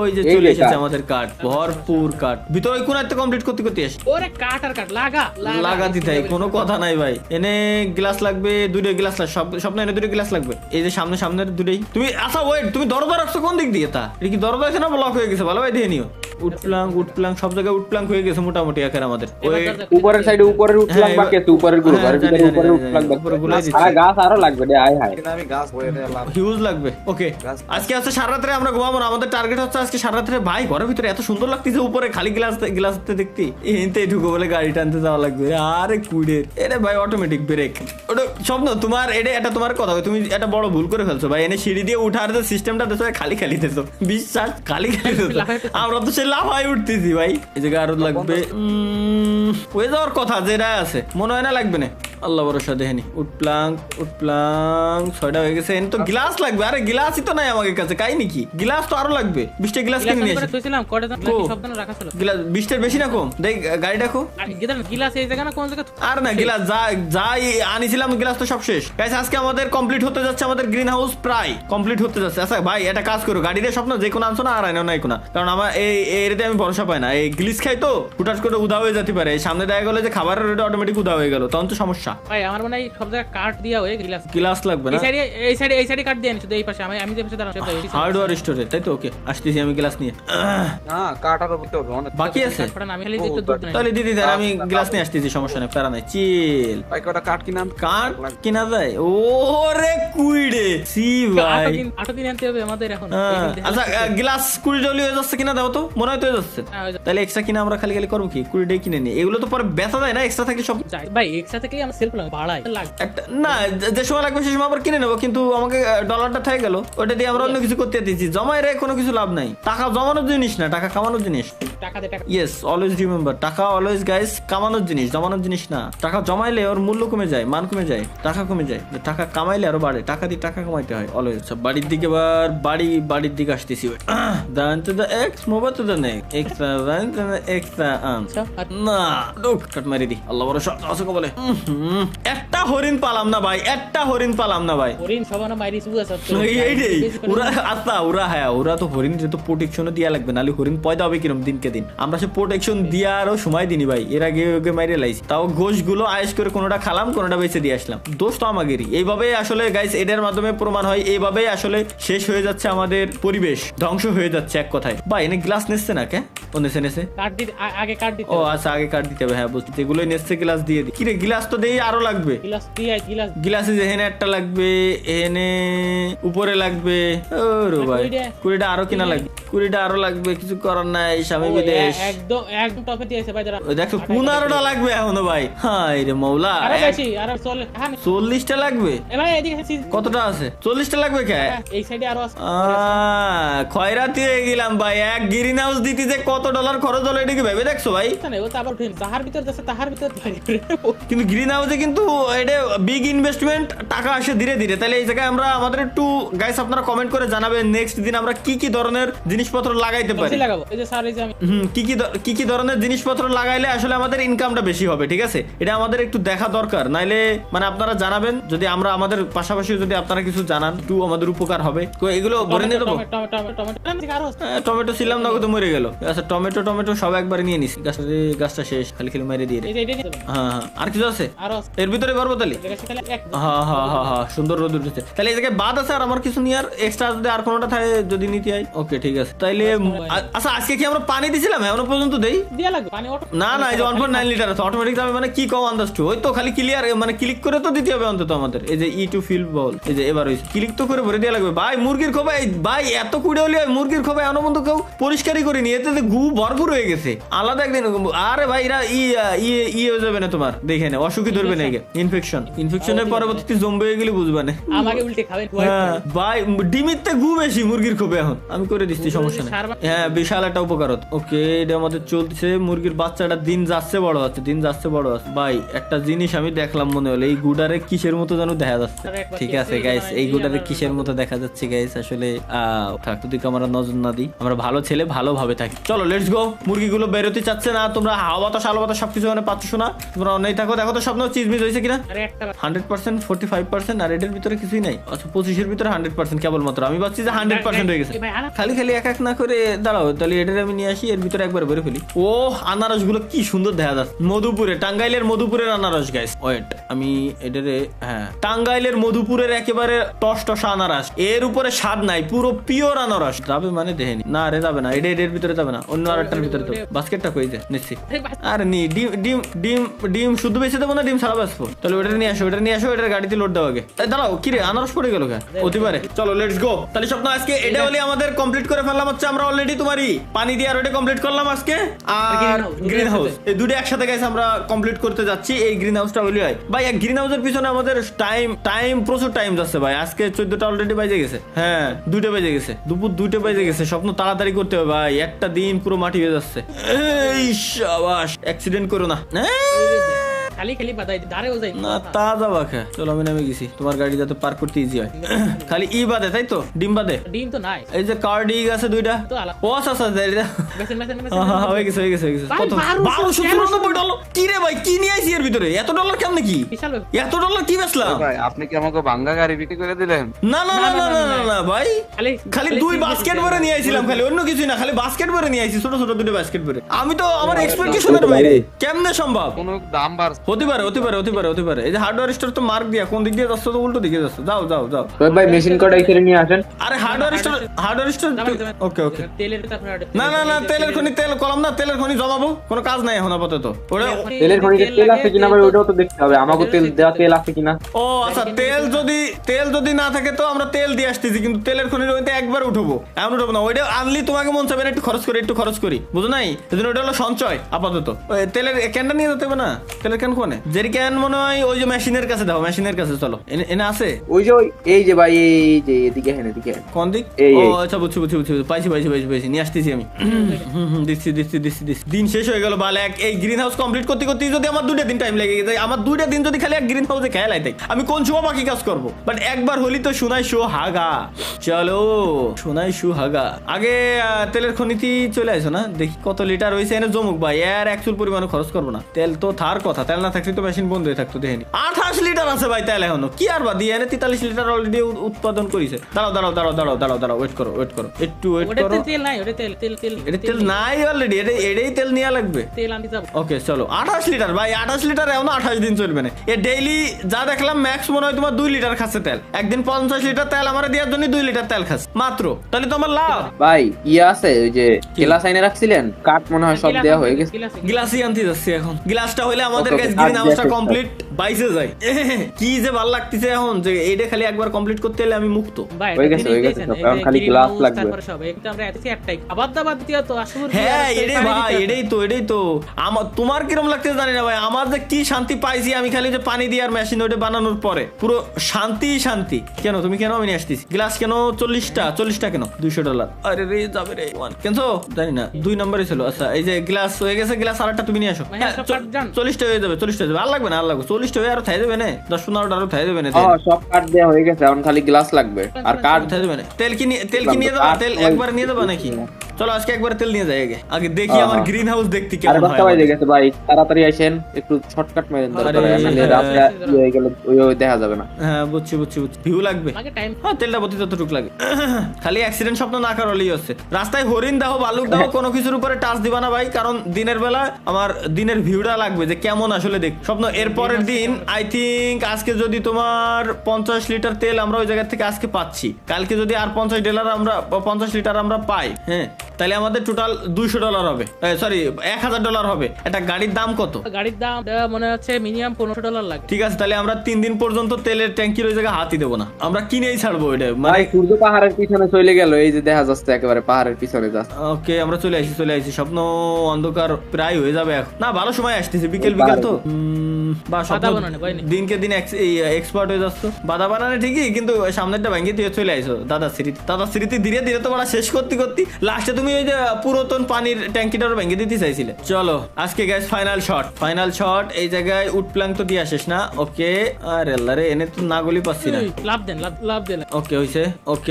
এই যে চলে এসেছে আমাদের কাঠ, ভরপুর কাঠ। ভিতরে ওই কোণাতে কমপ্লিট করতে আসি। ওরে কাট আর কাট লাগা দিতে হয়, কোনো কথা নাই ভাই। এনে গ্লাস লাগবে, 2টা গ্লাস লাগবে, সব এনে 2টা গ্লাস লাগবে। এই যে সামনের 2টাই তুমি। আচ্ছা ওয়েট, তুমি দরজা রাখছো কোন দিক দিয়ে? তা এটা কি দরজা আছে না ব্লক হয়ে গেছে? ভালো ভাই দেখে নিও। উডপ্লাঙ্ক সব জায়গায় উডপ্লাঙ্ক হয়ে গেছে মোটামুটি আকার আমাদের। ওই উপরের সাইডে উপরের উডপ্লাঙ্ক বাকি আছে, উপরের গুলো আর ভিতরে উপরের উডপ্লাঙ্ক বাকি। সারা গাছ আরো লাগবে রে, আয় হায় কিন্তু আমি গাছ বয়ে দিলাম, হিউজ লাগবে। ওকে আজকে হচ্ছে সারা রাতে আমরা ঘুমাবো না, আমাদের টার্গেট হচ্ছে আজকে সারা রাতে। ভাই ঘরের ভিতরে এত সুন্দর লাগতেছে, উপরে খালি গ্লাসতে দেখতে এনতে ঢুকো বলে গাড়ি টানতে যাওয়া লাগবে। আরে কুড়ের এটা ভাই অটোমেটিক ব্রেক। ওটা স্বপ্ন তোমার, এটা তোমার কথা, তুমি একটা বড় ভুল করে ফেলছো ভাই। এনে সিঁড়ি দিয়ে উঠার যে সিস্টেমটা দেছো খালি দেছো, বিশ্বাস খালি দেছো। আমরা তো সে লাফাই উঠতেছি ভাই। এই জায়গায় আরো লাগবে, হয়ে যাওয়ার কথা, যেটা আছে মনে হয় না লাগবে না। আল্লাহ ভরসা, দেখেনি। উঠপ্লাং 6টা হয়ে গেছে। তো গ্লাস লাগবে, আরে গ্লাসই তো নাই আমাদের কাছে, কাই নাকি গ্লাস তো আরো লাগবে। 20টা গ্লাস কিনে নিয়ে এসে কইছিলাম কয়টা সবখানে রাখা ছিল গ্লাস 20টার বেশি না কম? দেখ গাড়ি দেখো। আর গিলাস এই জায়গা না কোন জায়গা আর না গ্লাস যাই আনিছিলাম গ্লাস তো সব শেষ গাইস। আজকে আমাদের কমপ্লিট হতে যাচ্ছে, আমাদের গ্রিন হাউস প্রায় কমপ্লিট হতে যাচ্ছে। আচ্ছা ভাই একটা কাজ করো, গাড়িতে স্বপ্ন যে কোনো আনছো না আর আইনো নাই কোনা, কারণ আমার এই এরিয়াতে আমি ভরসা পাই না। এই গ্লিচ খাই তো হুটাস করে উদা হয়ে যেতে পারে। সামনে দেখা গেলো যে খাবারের রেটে অটোমেটিক উদা হয়ে গেল, তখন তো সমস্যা। ভাই আমার মনে হয় সব জায়গায় কাট দিয়া হয়ে গ্লাস লাগবে না, এই সাইডে কাট দিয়ে শুধু এই পাশে আমি যে পাশে দাঁড়ানো হার্ডওয়্যার স্টোরে, তাই তো? ওকে আসতেছি আমি গ্লাস নিয়ে। না কাটারও ভিতর অনেক বাকি আছে, আমি খালি একটু দুধ দিই। তাহলে দিদি দেন, আমি গ্লাস নিয়ে আসতেছি, সমস্যা নেই, প্যারা নাই, চিল। ভাই কটা কাট কিনা কাঠ কিনা যায়? ওরে কুইডে সি ভাই, 8 দিন আনতে হবে আমাদের এখন। আচ্ছা গ্লাস 20 ডলি হয়ে যাচ্ছে কিনা দাও তো, মনে হয় তো হয়ে যাচ্ছে। তাহলে এক্সট্রা কিনা আমরা খালি করবো কি, 20 ডে কিনে নিই। এগুলো তো পরে বেচা যায় না, এক্সট্রা থাকলে সব ভাই এক্সট্রা থেকে আমরা সেলফ বাড়াই লাগবে একটা না, যে সময় লাগবে সে সময় আবার কিনে নেবো, কিন্তু আমাকে ডলারটা থেকে গেল, ওটা দিয়ে আমরা অন্য কিছু করতে দিচ্ছি। জমায় রে কোনো কিছু লাভ নাই, টাকা জমানোর জিনিস না, টাকা কামানোর জিনিস। টাকা দে টাকা। ইয়েস, অলওয়েজ রিমেম্বার, টাকা অলওয়েজ গাইস কামানোর জিনিস, জমানোর জিনিস না। টাকা জমাইলে ওর মূল্য কমে যায়, মান কমে যায়, টাকা কমে যায়। টাকা কামাইলে আরো বাড়ে, টাকা দিয়ে টাকা কামাইতে হয় অলওয়েজ। বাড়ির দিকে এবার বাড়ির দিকে আসতেছি। দান to the x, MOBA to the neck, extra run extra না দুঃখ কাট মারি দি। আল্লাহ বড় সব আছে বলে। একটা হরিণ পালাম না ভাই, একটা হরিণ পালাম না ভাই। হরিণ সবানা মাইরি সুগা সব এইটাই ওরা আচ্ছা ওরা তো হরিণ তো প্রোটেকশনও দিয়া লাগবে, নাহলে হরিণ পয়দা হবে কিরম দিনকে দিন। আমরা সে প্রোটেকশন দিয়া আরো সময় দিনি ভাই, এর আগে ওকে মাইরে লাইছি। তাও গোশ গুলো আয়েস করে কোনোটা খালাম, কোনোটা বেঁচে দিয়ে আসলাম। দোষ তো আমাদেরই। এইভাবে আসলে গাইস এটার মাধ্যমে প্রমাণ হয়, এইভাবেই আসলে শেষ হয়ে যাচ্ছে আমাদের পরিবেশ, ধ্বংস হয়ে যাচ্ছে এক কথায়। ভাই এনে গ্লাস নেছে না কে? ও নেছে কাট দিতে আগে কাট দিতে। ও আচ্ছা আগে কাট দিতে হবে, হ্যাঁ বুঝছি। যেগুলোই নেছে গ্লাস দিয়ে দিই। কিরে গ্লাস তো দেই আরো লাগবে। গ্লাসে এখানে একটা লাগবে, এখানে উপরে লাগবে। ওরে ভাই 20টা আরো কিনা লাগবে, 20টা আরো লাগবে। কিছু করার নাই, স্বামী বিদেশ একদম টপে দিয়েছে ভাই। ওই দেখো 15টা লাগবে এখনো ভাই। হাই রে মৌলা, আরো বেশি আরো 40টা লাগবে। এ ভাই এদিকে কতটা আছে? 40টা লাগবে কে? এই সাইডে আরো আছে। খয়রাতি হয়ে গেলাম ভাই। এক গ্রিন হাউস দিতে যে কত ডলার খরচ হলো এটা কি ভেবে দেখছো ভাই? ও তো আবার তাহার ভিতর যাচ্ছে, তাহার ভিতর কিন্তু গ্রিন হাউসে কিন্তু এটা বিগ ইনভেস্টমেন্ট, টাকা আসে ধীরে ধীরে। তাহলে এই জায়গায় আমরা আমাদের একটু গাইস আপনারা কমেন্ট করে জানাবেন নেক্সট দিন আমরা কি কি ধরনের জিনিসপত্র লাগাইতে পারি। লাগাবো এই যে স্যার, এই যে আমি কি কি ধরনের জিনিসপত্র লাগাইলে আসলে আমাদের ইনকামটা বেশি হবে, ঠিক আছে? এটা আমাদের একটু দেখা দরকার, নাইলে মানে আপনারা জানাবেন যদি আমরা আমাদের পাশাপাশি যদি আপনারা কিছু জানান একটু আমাদের উপকার হবে। তো এগুলো ভরে নিয়ে দেবো। টমেটো ছিলাম না, তো মরে গেল। আচ্ছা টমেটো সব একবারে নিয়ে নিস। গাছটা শেষ, খালি মেরে দিয়ে। হ্যাঁ আর কিছু আছে এর ভিতরে পারবো তাহলে? হ্যাঁ সুন্দর রোদ উঠেছে। তাহলে এই জায়গায় বাদ আছে আর আমার কিছু নিয়ে আর এক্সট্রা যদি আর কোনোটা থাকে যদি নিতে হয়। ওকে ঠিক আছে তাইলে। আচ্ছা আজকে কি আমরা পানি দিছিলাম এখনো পর্যন্ত? দেই দিয়া লাগবে পানি। না এই যে 1.9 লিটার আছে অটোমেটিক যাবে, মানে কি কম আন্দাজ টু। ওই তো খালি ক্লিয়ার মানে ক্লিক করে তো দিতে হবে অন্তত আমাদের। এই যে টু ফিল বল, এই যে এবার হইছে, ক্লিক তো করে ভরে দেওয়া লাগবে ভাই। মুরগির খোপায় ভাই এত কুড়ে হলে মুরগির খোপায় এখনো পর্যন্ত কেউ পরিষ্কারই করিনি, এতে গু ভরপুর হয়ে গেছে আলাদা একদিন। আরে ভাই এরা ইয়ে হয়ে যাবে না তোমার, দেখে না অসুখী ধরবে না। ইনফেকশনের পরবর্তীতে জম্বে হয়ে গেলে বুঝবা না, আমাকে উল্টে খাবে ভাই। ডিমিতে গু বেশি মুরগির খোপে এখন আমি করে দিচ্ছি, সমস্যা নেই। হ্যাঁ বিশাল একটা উপকার। ওকে এটা আমাদের চলছে। মুরগির বাচ্চাটা দিন যাচ্ছে বড় হচ্ছে ভাই। একটা জিনিস আমি দেখলাম, মনে হলো এই গুডারে কিসের মতো যেন দেখা যাচ্ছে। ঠিক আছে গাইস, এই গুডারে কিসের মতো দেখা যাচ্ছে গাইস আসলে দিকে আমরা নজর না দিই, আমরা ভালো ছেলে ভালোভাবে থাকি। চলো লেটস গো। মুরগিগুলো বেরোতে চাচ্ছে না, তোমরা হাওয়া বাতাস আলো বাতাস সবকিছু মানে পাচ্ছ না, তোমরা অনেক থাকো। দেখো তো স্বপ্ন চিজমিজ হয়েছে কিনা? 100%, 45%, আর এটার ভিতরে কিছুই নাই। আচ্ছা 25-এর ভিতরে 100% কেবলমাত্র। আমি ভাবছি যে 100% হয়ে গেছে। খালি এক না করে দাঁড়াও, তাহলে এটার আমি নিয়ে আসি, এর ভিতরে একবার বের ফেলি। ও আনারস গুলো কি সুন্দর দেখা যাচ্ছে। মধুপুরে, টাঙ্গাইলের মধুপুরের আনারস গাইস। ওয়েট আমি এটারে, হ্যাঁ টাঙ্গাইলের মধুপুরের একেবারে টসটসা আনারস, এর উপরে স্বাদ নাই, পুরো পিওর আনারস। যাবে মানে দেখেনি না রে, যাবে না। এর ভিতরে যাবে না, অন্য আরেকটার ভিতরে। তো বাস্কেটটা কই যে নিচ্ছি। আরে নি ডিম শুধু বেঁচে দেবো না ডিম ছাড়া বাঁচবো? তাহলে ওটা নিয়ে আসো, এটার গাড়িতে লোড দেওয়া আগে। দাঁড়াও কি রে আনারস পড়ে গেল কেন? হতে পারে। চলো লেটস গো। তাহলে স্বপ্ন আজকে এটা হলে আমাদের কমপ্লিট করে ফেললাম হচ্ছে। আমরা অলরেডি তোমারই পানি দিয়ে আর ওটা কমপ্লিট করলাম আজকে। আর গ্রিন হাউস এই দুটো একসাথে গাইস আমরা কমপ্লিট করতে যাচ্ছি। এই গ্রিন হাউসটা হলে হয় ভাই। এক গ্রিন হাউসের পিছনে আমাদের প্রচুর টাইম যাচ্ছে ভাই। আজকে 14টা অলরেডি বাজে গেছে। হ্যাঁ 2টা বেজে গেছে, দুপুর 2টা বেজে গেছে। স্বপ্ন তাড়াতাড়ি করতে হবে ভাই, একটা দিন পুরো মাটি হয়ে যাচ্ছে। এই শাবাশ, অ্যাক্সিডেন্ট করো না। খালি খালি বাদাই দাঁড়েও যাই না তা যাবা খা, চলো আমি নামে গেছি, তোমার গাড়ি যাতে পার্ক করতে ইজি হয়। খালি ই বাদে, তাই তো? ডিম বাদে? ডিম তো নাই এই যে কার ডিগ আছে দুইটা, তো আলাদা। ও আচ্ছা আচ্ছা, মেসেন মেসেন হয়ে গেছে হয়ে গেছে হয়ে গেছে। ভাই, কত? 1294 ডলার। কি রে ভাই, কি নিয়ে আইছি এর ভিতরে? এত ডলার কেমনে কি? বিশাল ব্যাপার। এত ডলার কি বেচলাম? ভাই আপনি কি আমাকে ভাঙ্গা গাড়ি বিক্রি করে দিলেন? না না না না না না না ভাই, খালি দুই চিজ বাস্কেট দিতে ভরে হবে। নিয়ে আইছিলাম, খালি অন্য কিছুই না, খালি বাস্কেট ভরে নিয়ে আইছি, ছোট ছোট দুটো বাস্কেট ভরে। আমি তো আমার এক্সপেকটেশনের বাইরে, কেমনে সম্ভব? কোনো দাম বাড়ছে? হতে পারে হতে পারে হতে পারে হতে পারে। এই যে হার্ডওয়্যার স্টোর তো মার্ক দিয়া, কোন দিক দিয়ে যাচ্ছে? তো উল্টো দিকে যাচ্ছে। যাও যাও যাও। ভাই মেশিন কোড এখানে নিয়ে আসেন। আরে হার্ডওয়্যার স্টোর। ওকে ওকে। তেলের তারপরে না না না, তেলের খনি, তেল কলম না, তেলের খনি জমাবো, কোনো কাজ নাই এখন আপাতত। ওটা তেলের খনিতে তেল আছে কিনা ভাই ওটাও তো দেখতে হবে, আমাকে তেল দেওয়া তেল আছে কিনা। ও আচ্ছা, তেল যদি না থাকে তো আমরা তেল দিয়ে আসতেছি, কিন্তু তেলের খনির ওইতে একবার উঠবো, এমন উঠবো না। ওইটা আনলি তোমাকে মন চাবে না একটু খরচ করি, বুঝো নাই? সেজন্য ওইটা হলো সঞ্চয় আপাতত। ওই তেলের ক্যানটা নিয়ে যেতে হবে না, তেলের ক্যান কোনে? জেরি ক্যান মনে হয় ওই যে মেশিনের কাছে দাও, মেশিনের কাছে চলো। এনে আছে ওই যে এই যে ভাই এই যে এদিকে হেন এদিকে। কোন দিক? এই, ও এই। আচ্ছা, বুঝছি পাইছি, নিয়ে আসতেছি আমি। দিচ্ছি। দিন শেষ হয়ে গেল বাল এক। এই গ্রিন হাউস কমপ্লিট করতে যদি আমার 2টা দিন টাইম লেগে যায়, আমার 2টা দিন যদি খালি এক গ্রিন হাউসে খেয়াল আইতে, আমি কোন সময় বাকি কাজ করবো? বাট একবার হলি তো সোনাই শো হাগা। চলো সোনাই শো হাগা। আগে তেলের খনিতে চলে আসো না, দেখি কত লিটার হয়েছে এনে জমুক ভাই। এর একচুল পরিমাণে খরচ করবো না, তেল তো থার কথা, তেল না থাকলে তো মেশিন বন্ধ হয়ে থাকতো। দেখেনি 28 লিটার আছে ভাই তেল এখনো, কি আর বা দিয়ে এনে 43 লিটার অলরেডি উৎপাদন করেছে। দাঁড়াও, ওয়েট করো একটু ওয়েট ওটা করো। তেল নাই, ওটা তেল এটা তেল নাই অলরেডি, এটাই তেল নেওয়া লাগবে। তেল আনতে যাব। ওকে চলো, 28 লিটার ভাই, 28 লিটার এমন 28 দিন চলবে না। এ ডেইলি যা দেখলাম ম্যাক্স মনে হয় তোমার 2 লিটার খাচ্ছে তেল। একদিন 50 লিটার তেল আমার দেওয়ার জন্য 2 লিটার তেল খাচ্ছে মাত্র, তাহলে তোমার লাভ। ভাই আছে ওই যে গ্লাস আইনে রাখছিলেন, কাঠ মনে হয় সব দেয়া হয়ে গেছে। গ্লাসই আনতে যাচ্ছি এখন। গ্লাসটা হইলে আমাদের Okay, কাছে okay, গ্রিন হাউসটা আচ্ছা, কমপ্লিট 22 যায়। কি যে ভালো লাগতেছে এখন, যে এইটা খালি একবার কমপ্লিট করতে হলে আমি মুক্ত। ভাই হয়ে গেছে, হয়ে গেছে, এখন খালি গ্লাস লাগবে। তারপরে সব এটা আমরা এতছি একটাই আবার দিয়া তো আসলে। হ্যাঁ এটাই ভাই, এটাই তো আমার। তোমার কিরকম লাগতেছে জানি না ভাই, আমার যে কি শান্তি পাইছি আমি খালি যে পানি দিয়ে আর মেশিন ওটা বানানোর পরে, পুরো শান্তি। কেন তুমি কেন আমি নিয়ে আসতেছি গ্লাস কেন? 40টা কেন? $200। আরে রে যাবে রে কেন জানি না, 2 নম্বরে ছিল। আচ্ছা এই যে গ্লাস হয়ে গেছে, গ্লাস আরেকটা তুমি নিয়ে আসো। হ্যাঁ, সব কাট যান। 40টা হয়ে যাবে আর লাগবে না, 40টা হয়ে আরো থাই দেবে না, 10-15টা আরো থাই দেবে না। সব কাঠ দেয়া হয়ে গেছে, এখন খালি গ্লাস লাগবে আর কাঠ। থাই দেবে না। তেল কি নিয়ে যাবা? তেল একবার নিয়ে যাবা নাকি? চলো আজকে একবার তেল নিয়ে যাই আগে দেখি আমার গ্রিন হাউস দেখতে আর কেমন বাচ্চা হয়। বাজে গেছে ভাই, তাড়াতাড়ি আসেন, একটু শর্টকাট মেরেন দরকার, আরে, আসলে রাস্তা হয়ে গেল ওই দেখা যাবে না। হ্যাঁ বুঝছি ভিউ লাগবে। আগে টাইম হ্যাঁ তেলটা প্রতি ততটুকু লাগে। খালি অ্যাক্সিডেন্ট স্বপ্ন না করলেই হচ্ছে। রাস্তায় হরিণ দাও, ভালুক দাও, কোনো কিছুর উপরে টাচ দিবা না ভাই, কারণ দিনের বেলা আমার দিনের ভিউটা লাগবে যে কেমন আসলে দেখ স্বপ্ন। এর পরের দিন আই থিঙ্ক আজকে যদি তোমার 50 লিটার তেল আমরা ওই জায়গা থেকে আজকে পাচ্ছি, কালকে যদি আর 50 লিটার আমরা পাই, হ্যাঁ তাহলে আমাদের টোটাল $200 হবে, সরি $1000 হবে। একটা গাড়ির দাম কত? গাড়ির দাম মনে হচ্ছে মিনিমাম $15 লাগে। ঠিক আছে, তাহলে আমরা 3 দিন পর্যন্ত তেলের ট্যাঙ্কির ওই জায়গায় হাতই দেবো না, আমরা কিনেই ছাড়বো এটা। ভাই সূর্য পাহাড়ের পিছনে চলে গেল, এই যে দেখা যাচ্ছে একেবারে পাহাড়ের পিছনে যাচ্ছে। ওকে আমরা চলে আসি। স্বপ্ন অন্ধকার প্রায় হয়ে যাবে এখন, না ভালো সময় আসতেছে, বিকেল তো বা বাধা বানানো ভাই দিনকে দিন এক্সপার্ট হয়ে যাচ্ছ। বাধা বানানো ঠিকই, কিন্তু সামনেরটা ভেঙে দিয়ে চলে আসো দাদা স্মৃতি ধীরে ধীরে তো শেষ করতে লাস্টে তুমি ওই যে পুরাতন পানির ট্যাঙ্কিটারও ভেঙে দিতে চাইছিলে। চলো আজকে গ্যাস ফাইনাল শট। এই জায়গায় উড প্ল্যাঙ্ক তো দিয়ে আসিস না? ওকে। আরে আল্লাহ রে, এনে তো না গলি পাচ্ছি না। লাভ দেন। ওকে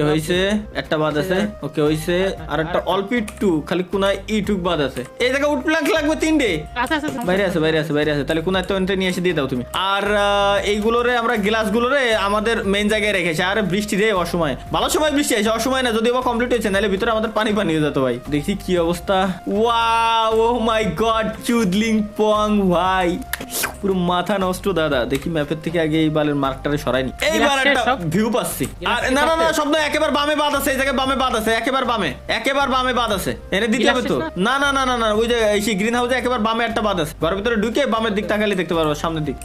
হইছে একটা বাদ আছে। ওকে হইছে, আর একটা অল্প একটু খালি কোনায় ইটুক বাদ আছে। এই জায়গায় উড প্ল্যাঙ্ক লাগবে 3টে। আচ্ছা বাইরে আছে। তাহলে কোনায় তো এনতে নিয়ে এসে দিয়ে দাও তুমি। আর এইগুলোরে আমরা গ্লাস গুলোরে আমাদের মেইন জায়গায় রেখেছি। আর বৃষ্টি রে অসময়, ভালো সময় বৃষ্টি আছে, অসময় না। যদি কমপ্লিট হয়েছে নাহলে ভিতরে আমাদের পানি হয়ে যেত ভাই। দেখি কি অবস্থা। ওয়াও, ও মাই গড, চুদলিং পং ভাই, পুরো মাথা নষ্ট দাদা। দেখি ম্যাপের থেকে আগে এই বালের মার্কটারে সরাইনি, এইবার একটা ভিউ পাচ্ছি। আর না শব্দ একেবারে বামে বাদ আছে, এই জায়গায় বামে বাদ আছে, একেবারে বামে বাদ আছে। এনে দিতে হবে তো? না ওই যে এই গ্রিন হাউসে একেবারে বামে একটা বাদ আছে। ঘরের ভিতরে ঢুকে বামের দিক তাকালে দেখতে পারবো সামনের দিক,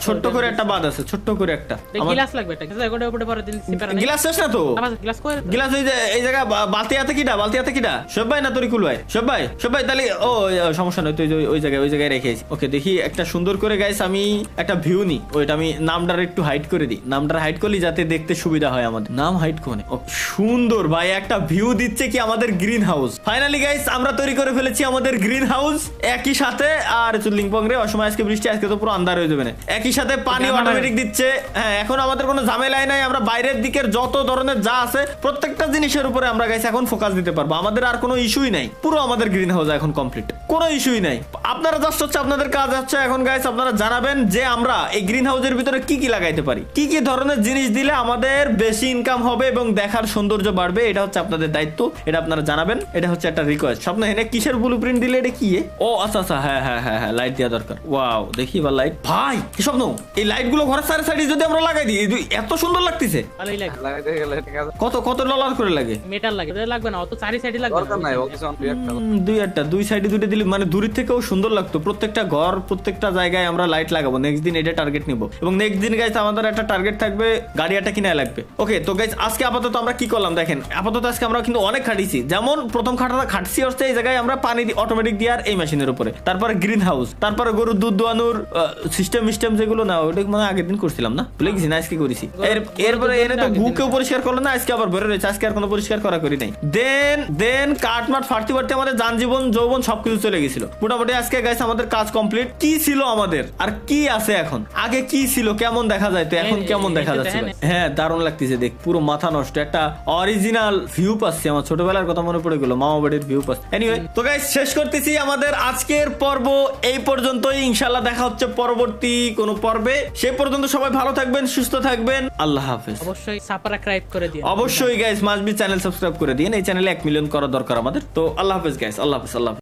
ছোট্ট করে একটা বাদ আছে, ছোট্ট করে একটা। গ্লাস লাগবে এটা, এটা উপরে পরে দিন সিপারা নাই। গ্লাস শেষ না তো? গ্লাস কই? গ্লাস এই যে এই জায়গা বালতি আছে কিটা? সব ভাই না তরিকুল ভাই? সব ভাই তাহলে ও সমস্যা নয়, তুই ওই জায়গায় রেখেছি। ওকে দেখি একটা সুন্দর করে করে গাইস আমি একটা ভিউ নি, ওইটা আমি নামটার একটু হাইড করে দিই, নামটার হাইড করলি যাতে দেখতে সুবিধা হয় আমাদের। নাম হাইড কোনে, ও সুন্দর ভাই একটা ভিউ দিচ্ছে কি আমাদের গ্রিন হাউস। ফাইনালি গাইস আমরা তৈরি করে ফেলেছি আমাদের গ্রিন হাউস একই সাথে। আর লিংপং রে অসময় আজকে বৃষ্টি, আজকে তো পুরো আন্ধার হয়ে যাবে না। একই সাথে পানি অটোমেটিক দিচ্ছে। হ্যাঁ এখন আমাদের কোনো ঝামেলাই নাই, আমরা বাইরের দিকের যত ধরনের যা আছে প্রত্যেকটা জিনিসের উপরে আমরা গাইস এখন ফোকাস দিতে পারবো। আমাদের আর কোনো ইস্যুই নাই, পুরো আমাদের গ্রিন হাউস এখন কমপ্লিট, কোনো ইস্যুই নাই। আপনারা জাস্ট হচ্ছে আপনাদের কাজ হচ্ছে এখন গাইস আপনারা জানাবেন যে আমরা এই গ্রিন হাউসের ভিতরে কি কি লাগাইতে পারি, কি কি ধরনের জিনিস দিলে আমাদের বেশি ইনকাম হবে এবং দেখার সৌন্দর্য বাড়বে। এটা হচ্ছে আপনাদের দায়িত্ব, এটা আপনারা জানাবেন। এটা হচ্ছে একটা রিকোয়েস্ট। স্বপ্ন হেনে কিসের ব্লুপ্রিন্ট দিলে এটা কি? ও আচ্ছা আচ্ছা, হ্যাঁ হ্যাঁ হ্যাঁ হ্যাঁ, লাইট দেওয়া দরকার। ওয়াও দেখি এবার লাইট। ভাই কি স্বপ্ন, এই লাইট গুলো ঘরের সাইডে সাইডে যদি আমরা লাগাই দিই এত সুন্দর লাগতেছে। ভালোই লাগে। লাগাইতে গেলে ঠিক আছে, কত কত ডলার করে লাগে? মেটাল লাগে, ওটা লাগবে না, অত চারি সাইডে লাগবে দরকার নাই, ও কিছু দুই একটা দুই সাইডে দুটো দিলে মানে দূরের থেকেও সুন্দর লাগতো। প্রত্যেকটা ঘর প্রত্যেকটা জায়গায় আমরা লাইট লাগাবো। নেক্সট দিন এটা টার্গেট নিব এবং নেক্সট দিন গাইস আমাদের একটা টার্গেট থাকবে গাড়ি একটা কিনা লাগবে। ওকে তো গাইস আজকে আপাতত আমরা কি করলাম দেখেন, আপাতত আজকে আমরা কিন্তু অনেক খাটিছি। যেমন প্রথম খাটছি হচ্ছে এই জায়গায় আমরা পানি অটোমেটিক দিয়ে আর এই মেশিনের উপরে, তারপরে গ্রিন হাউস, তারপরে গরুর দুধ দোয়ানোর সিস্টেম যেগুলো না ওটা মানে আগের দিন করছিলাম না, ভুলে গেছি না আজকে করেছি। এরপরে এনে তো গুকেও পরিষ্কার করলো না, আজকে আবার বেরো রয়েছে, আজকে আর কোনো পরিষ্কার করি নাই। দেন কাটমাট ফাটতে ফাটতে আমাদের যান জীবন যৌবন সবকিছু চলে গেছিল। মোটামুটি আজকে গাইস আমাদের কাজ কমপ্লিট। কি ছিল আমাদের আর কি আছে এখন, আগে কি ছিল কেমন দেখা যায় তো এখন কেমন দেখা যাচ্ছে? হ্যাঁ দারুণ লাগতেছে দেখ, পুরো মাথা নষ্ট একটা অরিজিনাল ভিউ পাচ্ছি। আমার ছোটবেলার কথা মনে পড়ে গেল, মামা বাড়ির ভিউ পাচ্ছি। এনিওয়ে তো গাইস শেষ করতেছি আমাদের আজকের পর্ব এই পর্যন্তই। ইনশাআল্লাহ দেখা হচ্ছে পরবর্তী কোনো পর্বে। সেই পর্যন্ত সবাই ভালো থাকবেন, সুস্থ থাকবেন। আল্লাহ হাফেজ। অবশ্যই সাবস্ক্রাইব করে দিন। অবশ্যই guys must be channel subscribe করে দিন। এই চ্যানেলে 1 মিলিয়ন করা দরকার আমাদের। তো আল্লাহ হাফেজ গাইস, আল্লাহ হাফেজ, আল্লাহ হাফেজ।